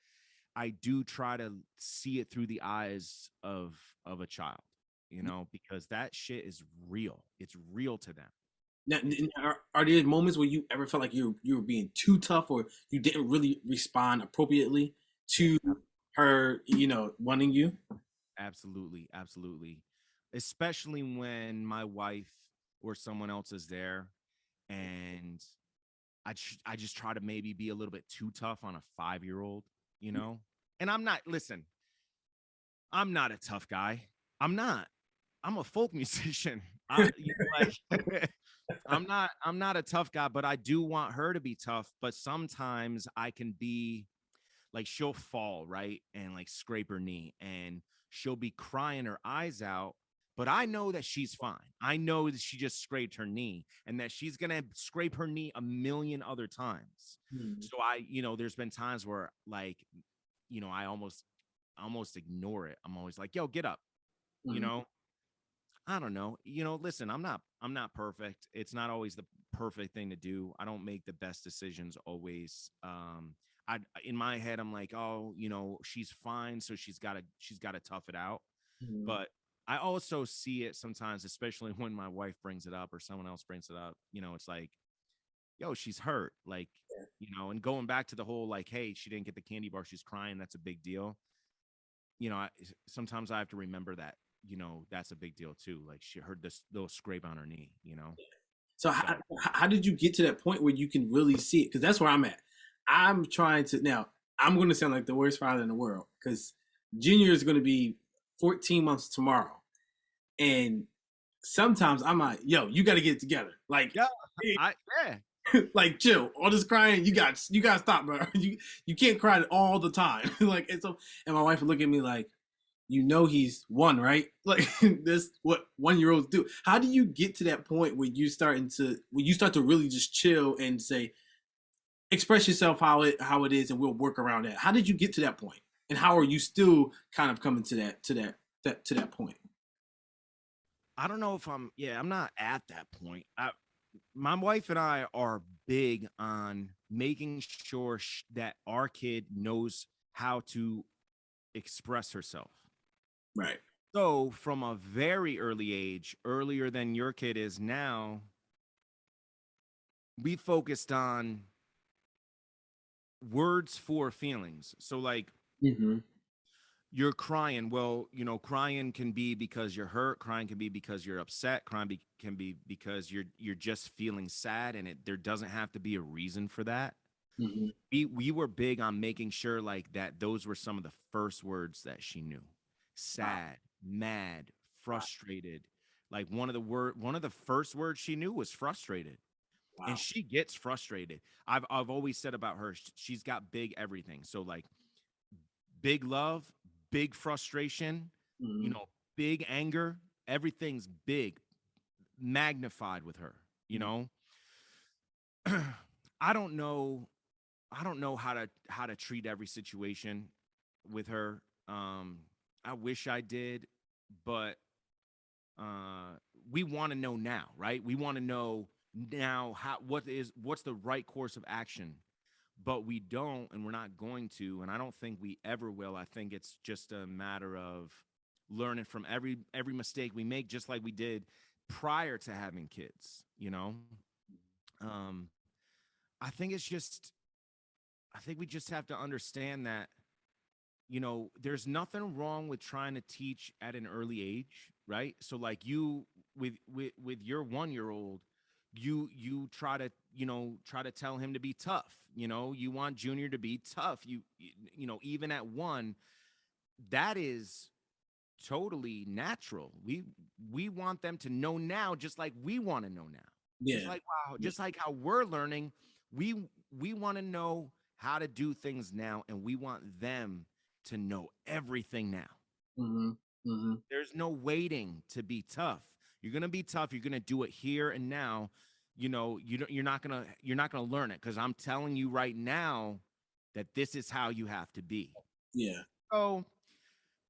I do try to see it through the eyes of a child, because that shit is real. It's real to them. Now, It's are there moments where you ever felt like you were being too tough, or you didn't really respond appropriately Yeah, to her, wanting you? absolutely, absolutely. Especially when my wife or someone else is there, and I just try to maybe be a little bit too tough on a 5-year old, you know. And I'm not. Listen, I'm not a tough guy. I'm not. I'm a folk musician. Like I'm not a tough guy, but I do want her to be tough. But sometimes I can be like, she'll fall, right? And like scrape her knee, and she'll be crying her eyes out. But I know that she's fine. I know that she just scraped her knee, and that she's gonna scrape her knee a million other times. Mm. So there's been times where like, I almost ignore it. I'm always like, yo, get up, you Mm. know, I don't know. Listen, I'm not perfect. It's not always the perfect thing to do. I don't make the best decisions always. I In my head I'm like, "Oh, she's fine, so she's got to tough it out." Mm. But I also see it sometimes, especially when my wife brings it up or someone else brings it up. It's like, "Yo, she's hurt." Like, and going back to the whole like, "Hey, she didn't get the candy bar, she's crying, that's a big deal." Sometimes I have to remember that, that's a big deal too. Like, she heard this little scrape on her knee. So So how did you get to that point where you can really see it? Because that's where I'm at. I'm trying to now. I'm going to sound like the worst father in the world because Junior is going to be 14 months tomorrow, and sometimes I'm like, "Yo, you got to get it together." Like, yeah, I yeah. like chill. All this crying, you got to stop, bro. You can't cry all the time. Like, and my wife would look at me like, he's one, right? Like that's what 1 year olds do. How do you get to that point where you start to really just chill and say, express yourself how it is, and we'll work around that? How did you get to that point? And how are you still kind of coming to that point? I don't know if I'm not at that point. My wife and I are big on making sure that our kid knows how to express herself. Right. So from a very early age, earlier than your kid is now, we focused on words for feelings. So like, Mm-hmm. you're crying. Well, crying can be because you're hurt. Crying can be because you're upset. Can be because you're just feeling sad, and there doesn't have to be a reason for that. Mm-hmm. We were big on making sure like that those were some of the first words that she knew. Wow. Sad, mad, Wow. frustrated. Like one of the first words she knew was frustrated. And Wow. she gets frustrated. I've always said about her, she's got big everything. So like, big love, big frustration, you Mm-hmm. know, big anger, everything's big, magnified with her, you know. I don't know I don't know how to treat every situation with her. Um I wish I did, but uh we want to know now, right? We want to know now what's the right course of action, but we don't, and we're not going to, and I don't think we ever will. I think it's just a matter of learning from every mistake we make, just like we did prior to having kids. um I think it's just I think we just have to understand that, there's nothing wrong with trying to teach at an early age, right? So like, you with your 1-year old, you try to tell him to be tough. You want Junior to be tough. Even at 1, that is totally natural. We want them to know now, just like we want to know now. Just Yeah. like, wow, Yeah. just like how we're learning, we we want to know how to do things now, and we want them to know everything now. Mm-hmm. Mm-hmm. There's no waiting to be tough. You're gonna be tough. You're gonna do it here and now. You're not gonna learn it, because I'm telling you right now. that this is how you have to be. Yeah. So,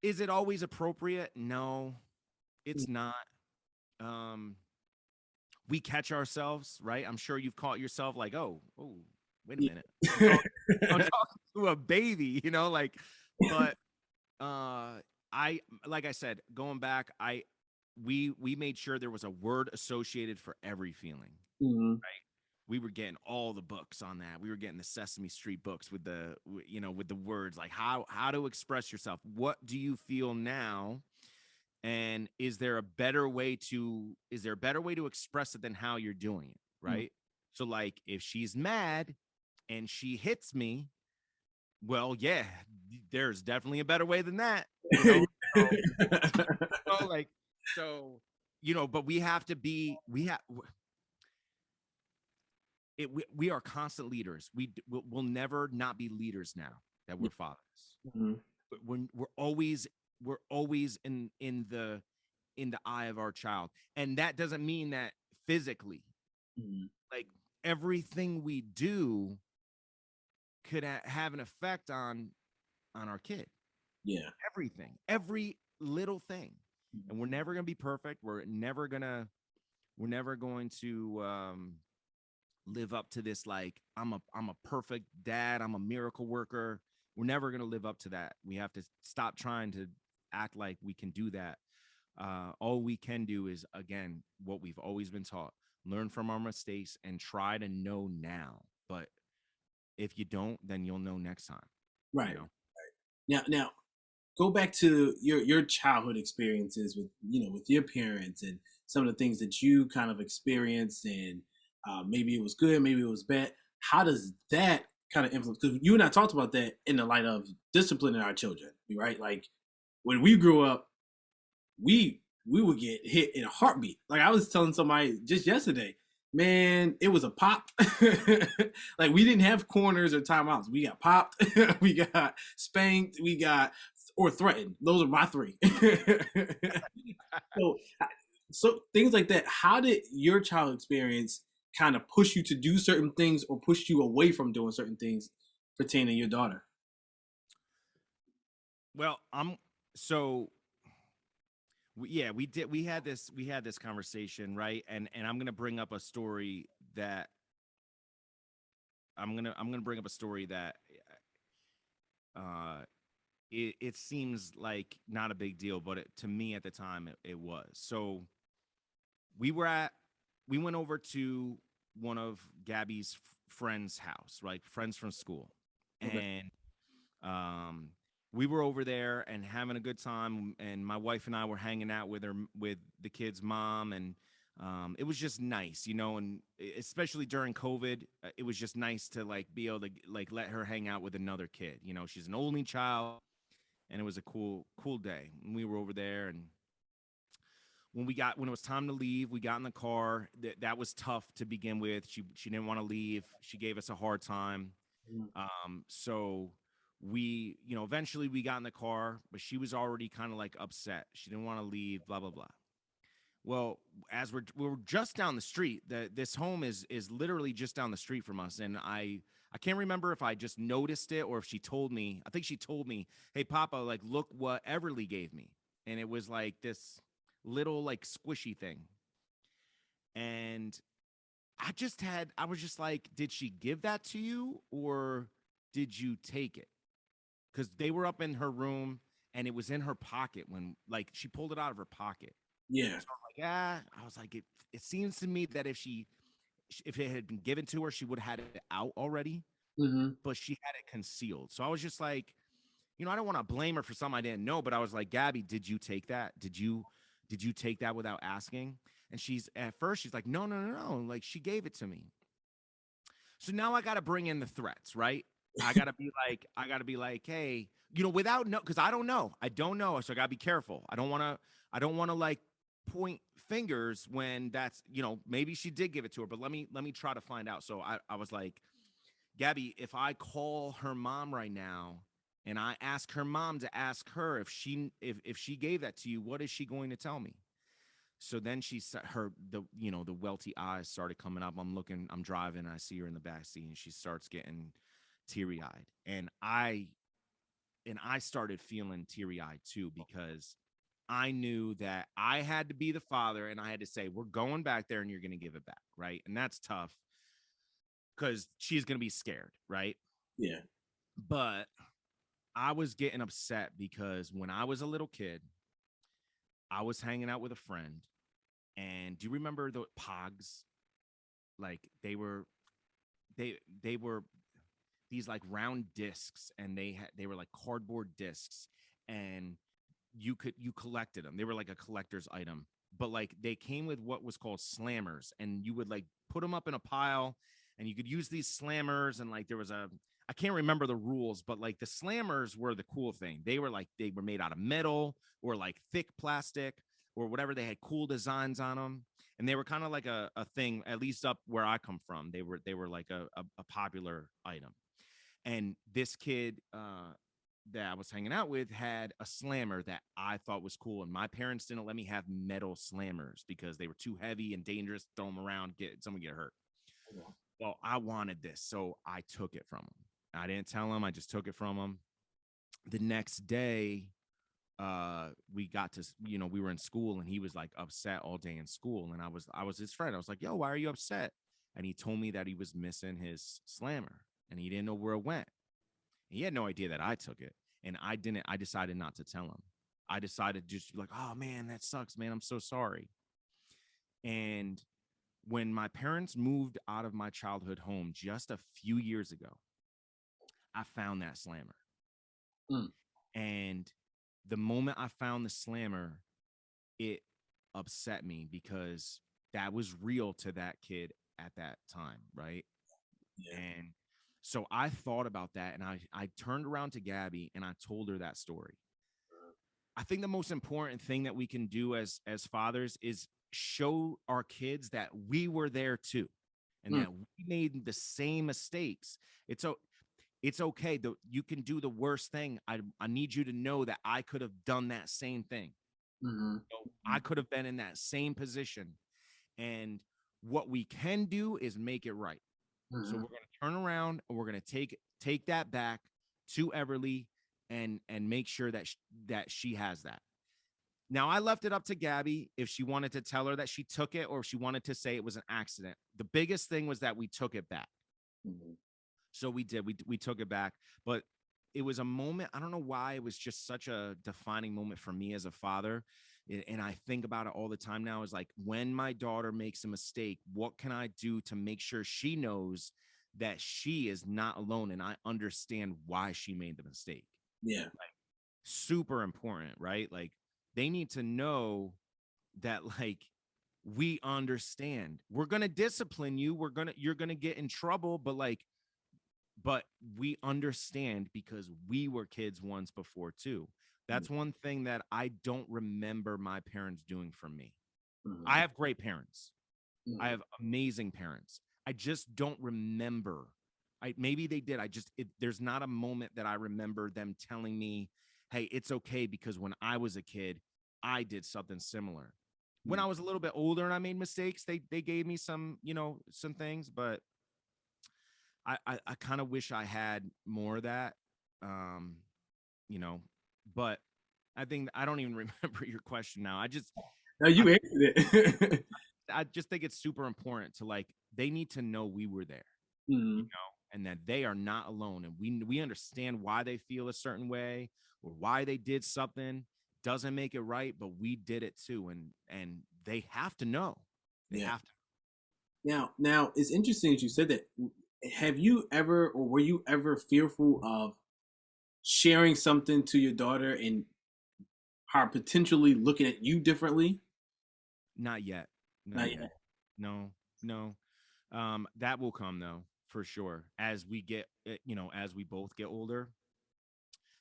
is it always appropriate? No, it's not. Um, we catch ourselves, right? I'm sure you've caught yourself like, oh, wait a minute. I'm talking to a baby, like, but uh I like I said, going back, we made sure there was a word associated for every feeling. Mhm. We were getting all the books on that. We were getting the Sesame Street books with with the words like how to express yourself. What do you feel now? And is there a better way to express it than how you're doing it, Mhm. right? So like if she's mad and she hits me, well, yeah, there's definitely a better way than that, So, like so, but we have to be we have it we are constant leaders. We'll never not be leaders now that we're fathers. Mhm. But we're always in the eye of our child. And that doesn't mean that physically, Mhm. like everything we do could have an effect on our kid. Yeah. Everything, every little thing. Mhm. And we're never going to be perfect. We're never going to live up to this like I'm a perfect dad, I'm a miracle worker. We're never going to live up to that. We have to stop trying to act like we can do that. All we can do is, again, what we've always been taught: learn from our mistakes and try to know now. But if you don't, then you'll know next time. you Right. know Now, go back to your childhood experiences with with your parents and some of the things that you kind of experienced, and maybe it was good, maybe it was bad. How does that kind of influence? Because you and I talked about that in the light of disciplining our children, right? Like when we grew up, we would get hit in a heartbeat. Like I was telling somebody just yesterday, man, it was a pop. Like we didn't have corners or timeouts. We got popped, we got spanked, we got or threatened. Those are my three. so, so things like that. How did your child experience kind of push you to do certain things or push you away from doing certain things pertaining to your daughter? well, I'm so yeah, we had this conversation, right? And I'm gonna bring up a story that I'm gonna bring up a story that uh it seems like not a big deal, but to me at the time it was. So we were at we went over to one of Gabby's friends' house, right? Friends from school. Okay. And um we were over there and having a good time, and my wife and I were hanging out with the kid's mom, and it was just nice, and especially during COVID, it was just nice to like be able to like let her hang out with another kid. She's an only child, and it was a cool day. And we were over there, and when it was time to leave, we got in the car. That was tough to begin with. She didn't want to leave. She gave us a hard time. Mhm. So eventually we got in the car, but she was already kind of like upset. She didn't want to leave, blah, blah, blah. Well, as we're just down the street, this home is literally just down the street from us. And I can't remember if I just noticed it or if she told me. I think she told me, "Hey, Papa, like, look what Everly gave me." And it was like this little like squishy thing. And I was just like, did she give that to you or did you take it? Because they were up in her room and it was in her pocket when like she pulled it out of her pocket. Yeah. So I'm like, yeah. I was like, it seems to me that if it had been given to her, she would have had it out already, Hmm. but she had it concealed. So I was just like, I don't want to blame her for something I didn't know, but I was like, Gabby, did you take that? Did you take that without asking? And at first she's like, no, no, no, no. Like she gave it to me. So now I got to bring in the threats, right? I got to be like, hey, without no, because I don't know. So I got to be careful. I don't want to like point fingers when that's, maybe she did give it to her, but let me try to find out. So I was like, Gabby, if I call her mom right now and I ask her mom to ask her if she gave that to you, what is she going to tell me? So then the welty eyes started coming up. I'm driving, I see her in the back seat, and she starts getting, teary-eyed. And I started feeling teary-eyed too, because I knew that I had to be the father, and I had to say, we're going back there and you're going to give it back, right? And that's tough because she's going to be scared, right? Yeah. But I was getting upset because when I was a little kid, I was hanging out with a friend. And do you remember the Pogs? Like they were these like round discs, and they were like cardboard discs, and you collected them. They were like a collector's item, but like they came with what was called slammers, and you would like put them up in a pile, and you could use these slammers. And like there was a, I can't remember the rules, but like the slammers were the cool thing. They were made out of metal or like thick plastic or whatever. They had cool designs on them, and they were kind of like a thing, at least up where I come from. They were like a popular item. And this kid that I was hanging out with had a slammer that I thought was cool. And my parents didn't let me have metal slammers because they were too heavy and dangerous. Throw them around, someone get hurt. Well, I wanted this, so I took it from him. I didn't tell him. I just took it from him. The next day, we got to, we were in school, and he was like upset all day in school. And I was his friend. I was like, yo, why are you upset? And he told me that he was missing his slammer and he didn't know where it went. He had no idea that I took it. And I decided not to tell him. I decided just to be like, oh man, that sucks, man. I'm so sorry. And when my parents moved out of my childhood home just a few years ago, I found that slammer. Mm. And the moment I found the slammer, it upset me because that was real to that kid at that time, right? Yeah. And so I thought about that, and I turned around to Gabby and I told her that story. I think the most important thing that we can do as fathers is show our kids that we were there too, and Mm. that we made the same mistakes. It's okay. You can do the worst thing. I need you to know that I could have done that same thing. Mm-hmm. I could have been in that same position. And what we can do is make it right. So Mm-hmm. we're going to turn around and we're going to take that back to Everly and make sure that she has that. Now, I left it up to Gabby if she wanted to tell her that she took it or if she wanted to say it was an accident. The biggest thing was that we took it back. Mm-hmm. So we did. We took it back, but it was a moment. I don't know why it was just such a defining moment for me as a father. And I think about it all the time now, is like, when my daughter makes a mistake, what can I do to make sure she knows that she is not alone and I understand why she made the mistake? Yeah. Super important, right? Like, they need to know that, like, we understand. We're going to discipline you. You're going to get in trouble, but we understand because we were kids once before too. That's one thing that I don't remember my parents doing for me. Mm-hmm. I have great parents. Mm-hmm. I have amazing parents. I just don't remember. Maybe they did. There's not a moment that I remember them telling me, "Hey, it's okay," because when I was a kid, I did something similar. When I was a little bit older and I made mistakes, they gave me some things, but I kind of wish I had more of that, um, you know, but I think I don't even remember your question now. No, you I, answered it. I just think it's super important to, like, they need to know we were there, Mm-hmm. and that they are not alone. And we understand why they feel a certain way or why they did something. Doesn't make it right, but we did it too. And they have to know. They Yeah. have to. Now it's interesting that you said that. Have you ever, or were you ever fearful of sharing something to your daughter and her potentially looking at you differently? Not yet. Not Not yet. yet. No, no. That will come though, for sure. As we get, as we both get older,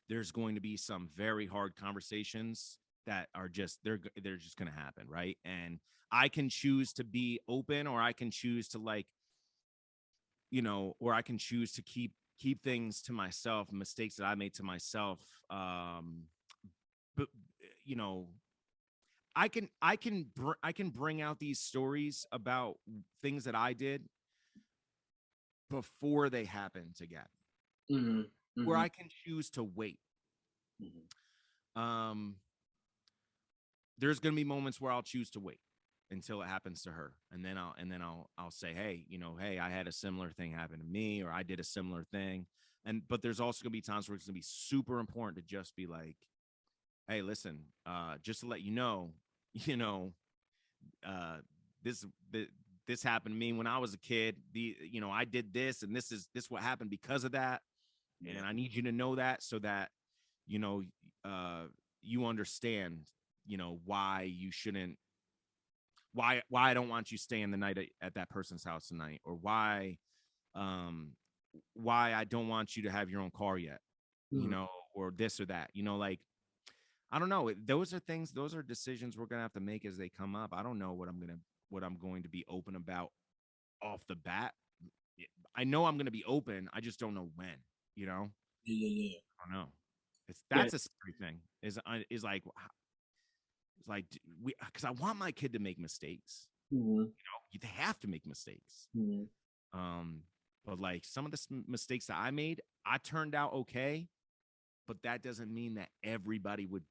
there's going to be some very hard conversations that are just they're just going to happen, right? And I can choose to be open, or I can choose to, like, or I can choose to keep things to myself, mistakes that I made to myself. But you know, I can bring out these stories about things that I did before they happened to Gabby. Mm-hmm. where Mm-hmm. I can choose to wait. Mm-hmm. Um, there's going to be moments where I'll choose to wait until it happens to her, and then I'll say, hey, hey, I had a similar thing happen to me, or I did a similar thing. But there's also going to be times where it's going to be super important to just be like, hey, listen, just to let you know, you know, uh, this this happened to me when I was a kid. I did this, and this what happened because of that, Yeah. and I need you to know that so that you know uh, you understand, why you shouldn't, why I don't want you staying the night at that person's house tonight, or um why I don't want you to have your own car yet, Mm-hmm. or this or that, like I don't know. Those are things. Those are decisions we're gonna have to make as they come up. I don't know what I'm going to be open about off the bat. I know I'm gonna be open. I just don't know when. You know, Yeah. Yeah. I don't know. It's Yeah. that's a scary thing. Is like it's like we because I want my kid to make mistakes. Mm-hmm. They have to make mistakes. Mm-hmm. Um, but like some of the mistakes that I made, I turned out okay. But that doesn't mean that everybody would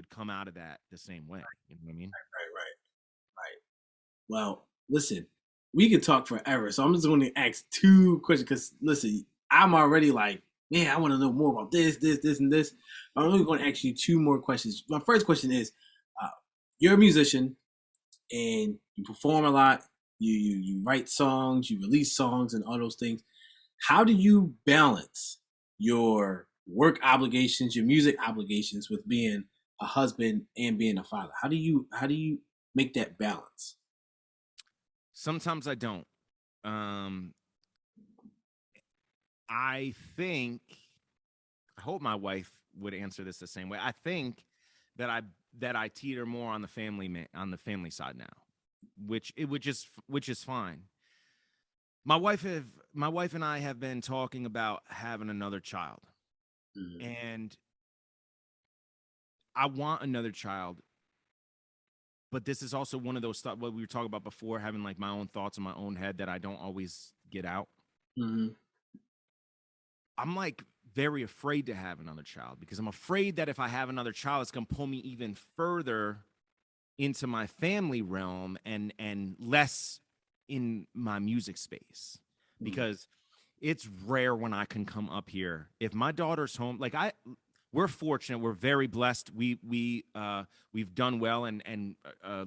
come out of that the same way. You know what I mean? Right. Right. Right. Well, listen, we could talk forever, so I'm just going to ask two questions. Because listen, I'm already like, man, I want to know more about this, and this. I'm only going to ask you two more questions. My first question is, uh, you're a musician and you perform a lot. You write songs, you release songs, and all those things. How do you balance your work obligations, your music obligations, with being a husband and being a father? How do you make that balance? Sometimes I don't. Um, I think I hope my wife would answer this the same way. I think that I teeter more on the family side now, which is fine. My wife and I have been talking about having another child, Mm-hmm. and I want another child. But this is also one of those thoughts what we were talking about before, having like my own thoughts in my own head that I don't always get out. Mm-hmm. I'm like very afraid to have another child because I'm afraid that if I have another child, it's gonna pull me even further into my family realm and less in my music space. Because it's rare when I can come up here. If my daughter's home, we're fortunate, we're very blessed. We've done well, and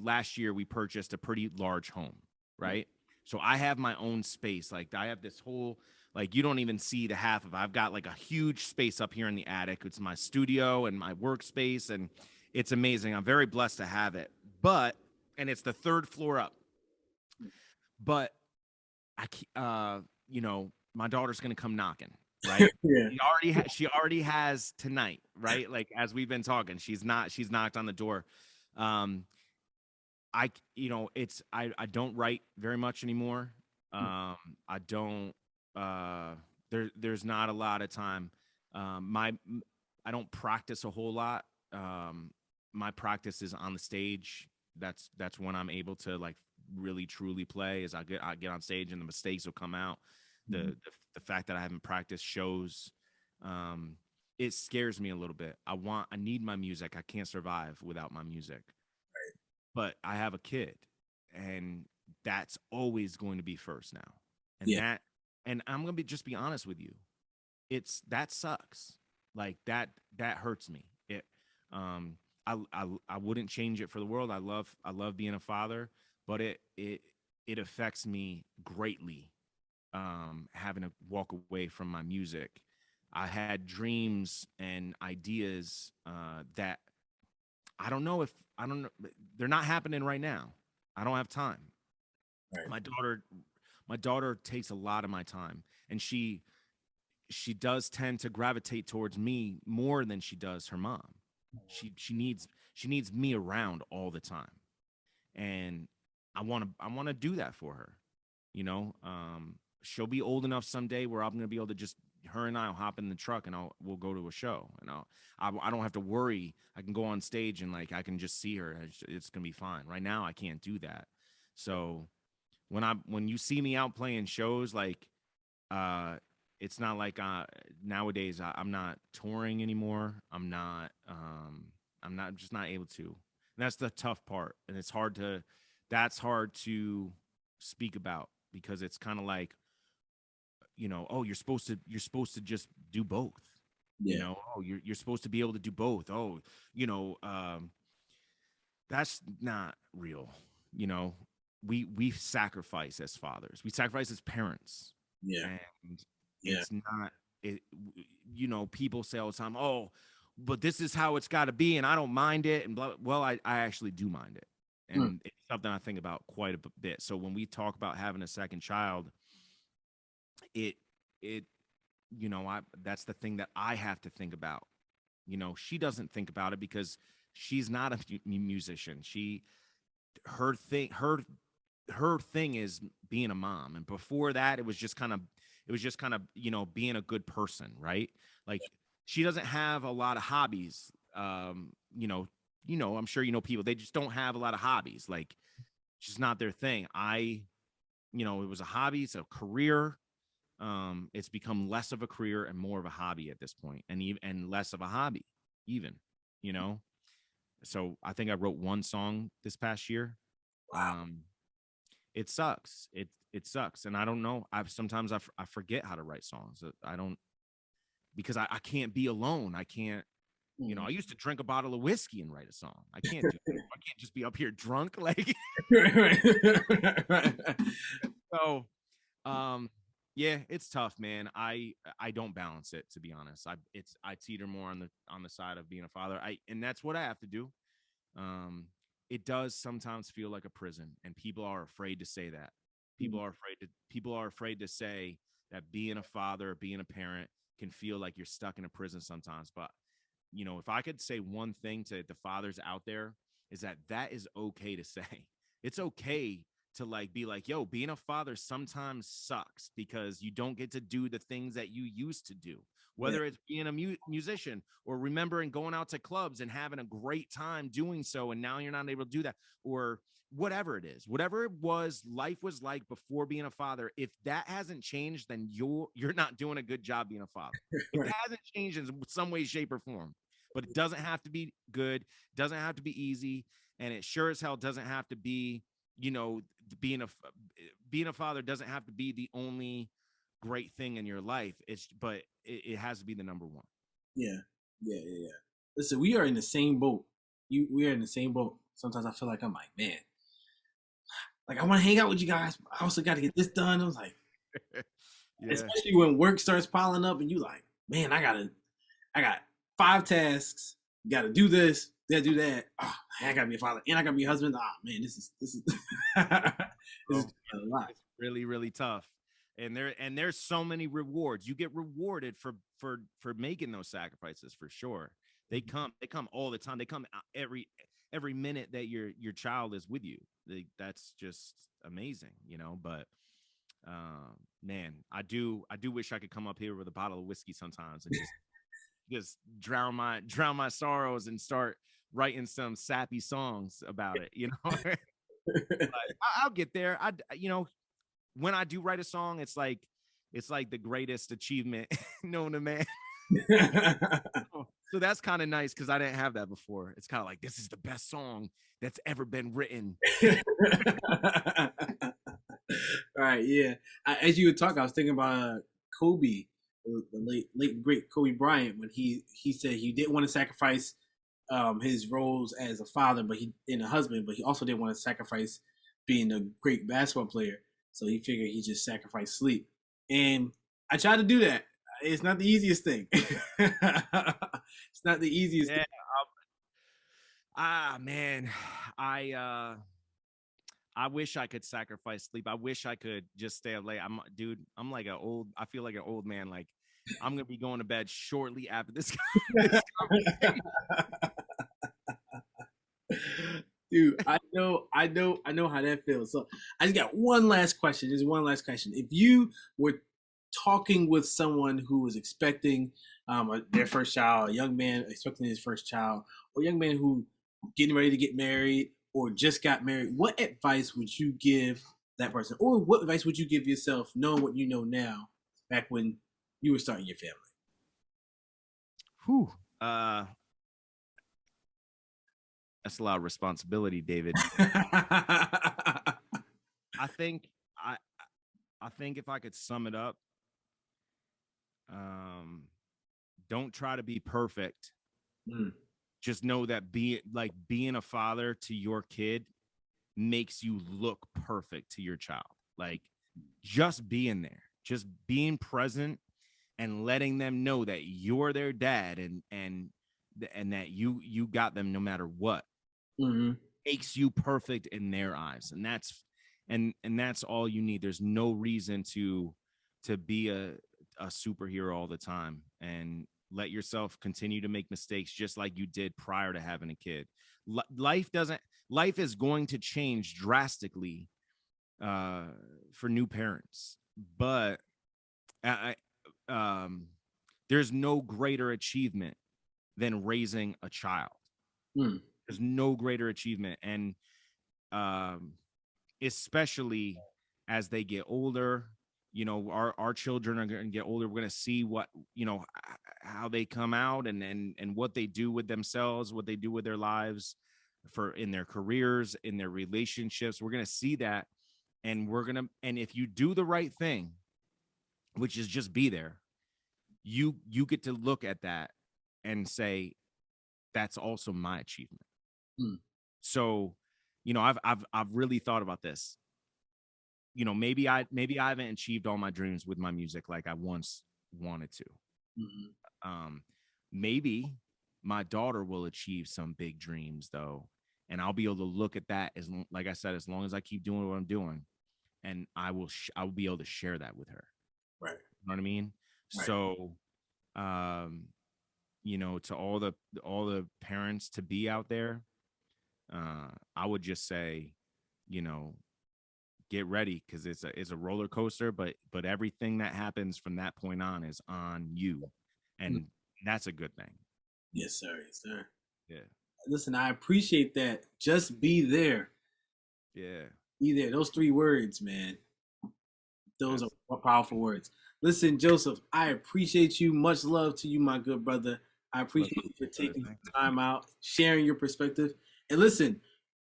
last year we purchased a pretty large home, right? So I have my own space. Like I have this whole, like, you don't even see the half of it. I've got like a huge space up here in the attic. It's my studio and my workspace, and it's amazing. I'm very blessed to have it. But and it's the third floor up. But my daughter's gonna come knocking, right? Yeah. She already has tonight, right? Like as we've been talking, she's knocked on the door. Um, I don't write very much anymore. I don't. There's not a lot of time. My I don't practice a whole lot. My practice is on the stage. That's when I'm able to like really truly play. As I get on stage and the mistakes will come out. The Mm-hmm. the, the fact that I haven't practiced shows. Um, it scares me a little bit. I need my music. I can't survive without my music. But I have a kid, and that's always going to be first now. And Yeah. that, and I'm gonna be honest with you. That sucks. Like that hurts me. Um, I wouldn't change it for the world. I love being a father, but it affects me greatly. Having to walk away from my music. I had dreams and ideas that I don't know, they're not happening right now. I don't have time. Right. My daughter my daughter takes a lot of my time, and she does tend to gravitate towards me more than she does her mom. She needs me around all the time. And I want to do that for her. She'll be old enough someday where I'm going to be able to just her and I'll hop in the truck and we'll go to a show, and I don't have to worry. I can go on stage and like I can just see her. It's going to be fine. Right now I can't do that. So when you see me out playing shows, like uh it's not like nowadays I'm not touring anymore. I'm not just not able to. And that's the tough part. And it's hard to that's hard to speak about because it's kind of like, oh, you're supposed to just do both. Yeah, Oh, you're supposed to be able to do both. Oh, you know, um that's not real. You know, we sacrifice as fathers. We sacrifice as parents. yeah, And yeah. it's not it people say all the time, oh, but this is how it's got to be and I don't mind it and blah. Well, I actually do mind it, Mm, and it's something I think about quite a bit. So when we talk about having a second child, it it I that's the thing that I have to think about. She doesn't think about it because she's not a musician. Her thing her thing is being a mom, and before that it was just kind of being a good person, right? Like, she doesn't have a lot of hobbies. I'm sure people, they just don't have a lot of hobbies. Like, it's just not their thing. It was a hobby, it's a career. It's become less of a career and more of a hobby at this point, and less of a hobby even. you know so I think I wrote one song this past year. wow. um it sucks. It sucks, and I don't know. I forget how to write songs. I don't, because I can't be alone. I can't. I Mhm. used to drink a bottle of whiskey and write a song. I can't do that. I can't just be up here drunk. Like, so. Um, yeah, it's tough, man. I don't balance it, to be honest. I teeter more on the side of being a father. And that's what I have to do. Um, it does sometimes feel like a prison, and people are afraid to say that. Mhm. People are afraid to say that being a father, being a parent can feel like you're stuck in a prison sometimes. But if I could say one thing to the fathers out there, is that is okay to say. It's okay to like be like, yo, being a father sometimes sucks because you don't get to do the things that you used to do, Yeah, whether it's being a musician or remembering going out to clubs and having a great time doing so, and now you're not able to do that, or whatever it is, whatever it was life was like before being a father. If that hasn't changed, then you're not doing a good job being a father. If right. that hasn't changed in some way, shape, or form. But it doesn't have to be good, doesn't have to be easy, and it sure as hell doesn't have to be, you know, being a father doesn't have to be the only great thing in your life. But it has to be the number one. Yeah, yeah. Listen, we are in the same boat. We are in the same boat. Sometimes I feel like I'm like, man, like I want to hang out with you guys. But I also got to get this done. I was like, Yeah. especially when work starts piling up, and you like, man, I got 5 tasks. Got to do this. Got to do that. Oh, I got to be a father, and I got to be a husband. Ah, man, this is this is Bro, a lot. it's really, really tough. And there's so many rewards. You get rewarded for making those sacrifices, for sure. They come all the time. They come every minute that your child is with you. That's just amazing, but man, I do wish I could come up here with a bottle of whiskey sometimes and just drown my sorrows and start writing some sappy songs about it. But I'll get there. When I do write a song, it's like the greatest achievement known to man. So that's kind of nice because I didn't have that before. It's kind of like, this is the best song that's ever been written. All right, yeah. As you were talking, I was thinking about Kobe, the late great Kobe Bryant, when he said he didn't want to sacrifice his roles as a father, but he and a husband, but he also didn't want to sacrifice being a great basketball player. So he figured he just sacrificed sleep. And I tried to do that. It's not the easiest thing. It's not the easiest thing. Yeah. Man, I uh I wish I could sacrifice sleep. I wish I could just stay up late. I feel like an old man. Like, I'm gonna be going to bed shortly after this this conversation. Dude, I know how that feels. So I just got one last question. Just one last question. If you were talking with someone who was expecting their first child, a young man expecting his first child, or a young man who getting ready to get married or just got married, what advice would you give that person, or what advice would you give yourself, knowing what you know now, back when? you were starting your family? Whew. That's a lot of responsibility, David. I think I I think if I could sum it up, um, don't try to be perfect. Mm, Just know that being a father to your kid makes you look perfect to your child. Like just being there, just being present and letting them know that you're their dad and that you got them no matter what mm-hmm, makes you perfect in their eyes. And that's all you need. There's no reason to be a superhero all the time, and let yourself continue to make mistakes just like you did prior to having a kid. Life is going to change drastically uh for new parents, but I there's no greater achievement than raising a child. mm, There's no greater achievement. And um especially as they get older, our children are going to get older. We're going to see what, how they come out and what they do with themselves, what they do with their lives, for in their careers, in their relationships. We're going to see that. And if you do the right thing, which is just be there, you get to look at that and say, that's also my achievement. mm, So, I've really thought about this. Maybe I haven't achieved all my dreams with my music like I once wanted to. mm, Um, maybe my daughter will achieve some big dreams though, and I'll be able to look at that like I said, as long as I keep doing what I'm doing, and I will be able to share that with her. right, You know what I mean? right. So, um, to all the parents to be out there, I would just say, you know, get ready, because it's a roller coaster, but everything that happens from that point on is on you, Mm, and that's a good thing. yes, sir. Yes, sir. Yeah, Listen, I appreciate that. Just be there. yeah, Be there. Those three words, man. Those that's are powerful words. Listen, Joseph, I appreciate you. Much love to you, my good brother. I love appreciate you for you, brother. taking Thank you. some time out, sharing your perspective. And listen,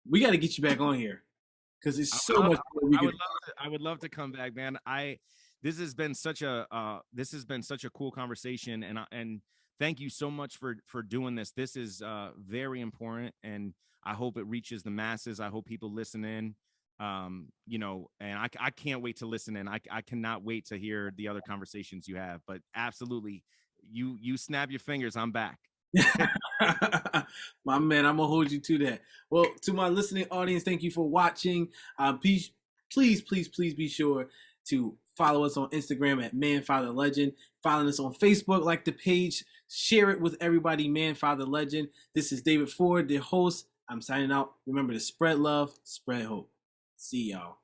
we got to get you back on here because there's I so would love, much more we I could. would love to, I would love to come back, man. This has been such a cool conversation, and thank you so much for doing this. This is very important, and I hope it reaches the masses. I hope people listen in. And I can't wait to listen in. I cannot wait to hear the other conversations you have. But absolutely, you snap your fingers, I'm back. My man, I'm gonna hold you to that. Well, to my listening audience, thank you for watching. Please be sure to follow us on Instagram at Man Father Legend. Follow us on Facebook, like the page, share it with everybody. Man Father Legend. This is David Ford, the host. I'm signing out. Remember to spread love, spread hope. See y'all.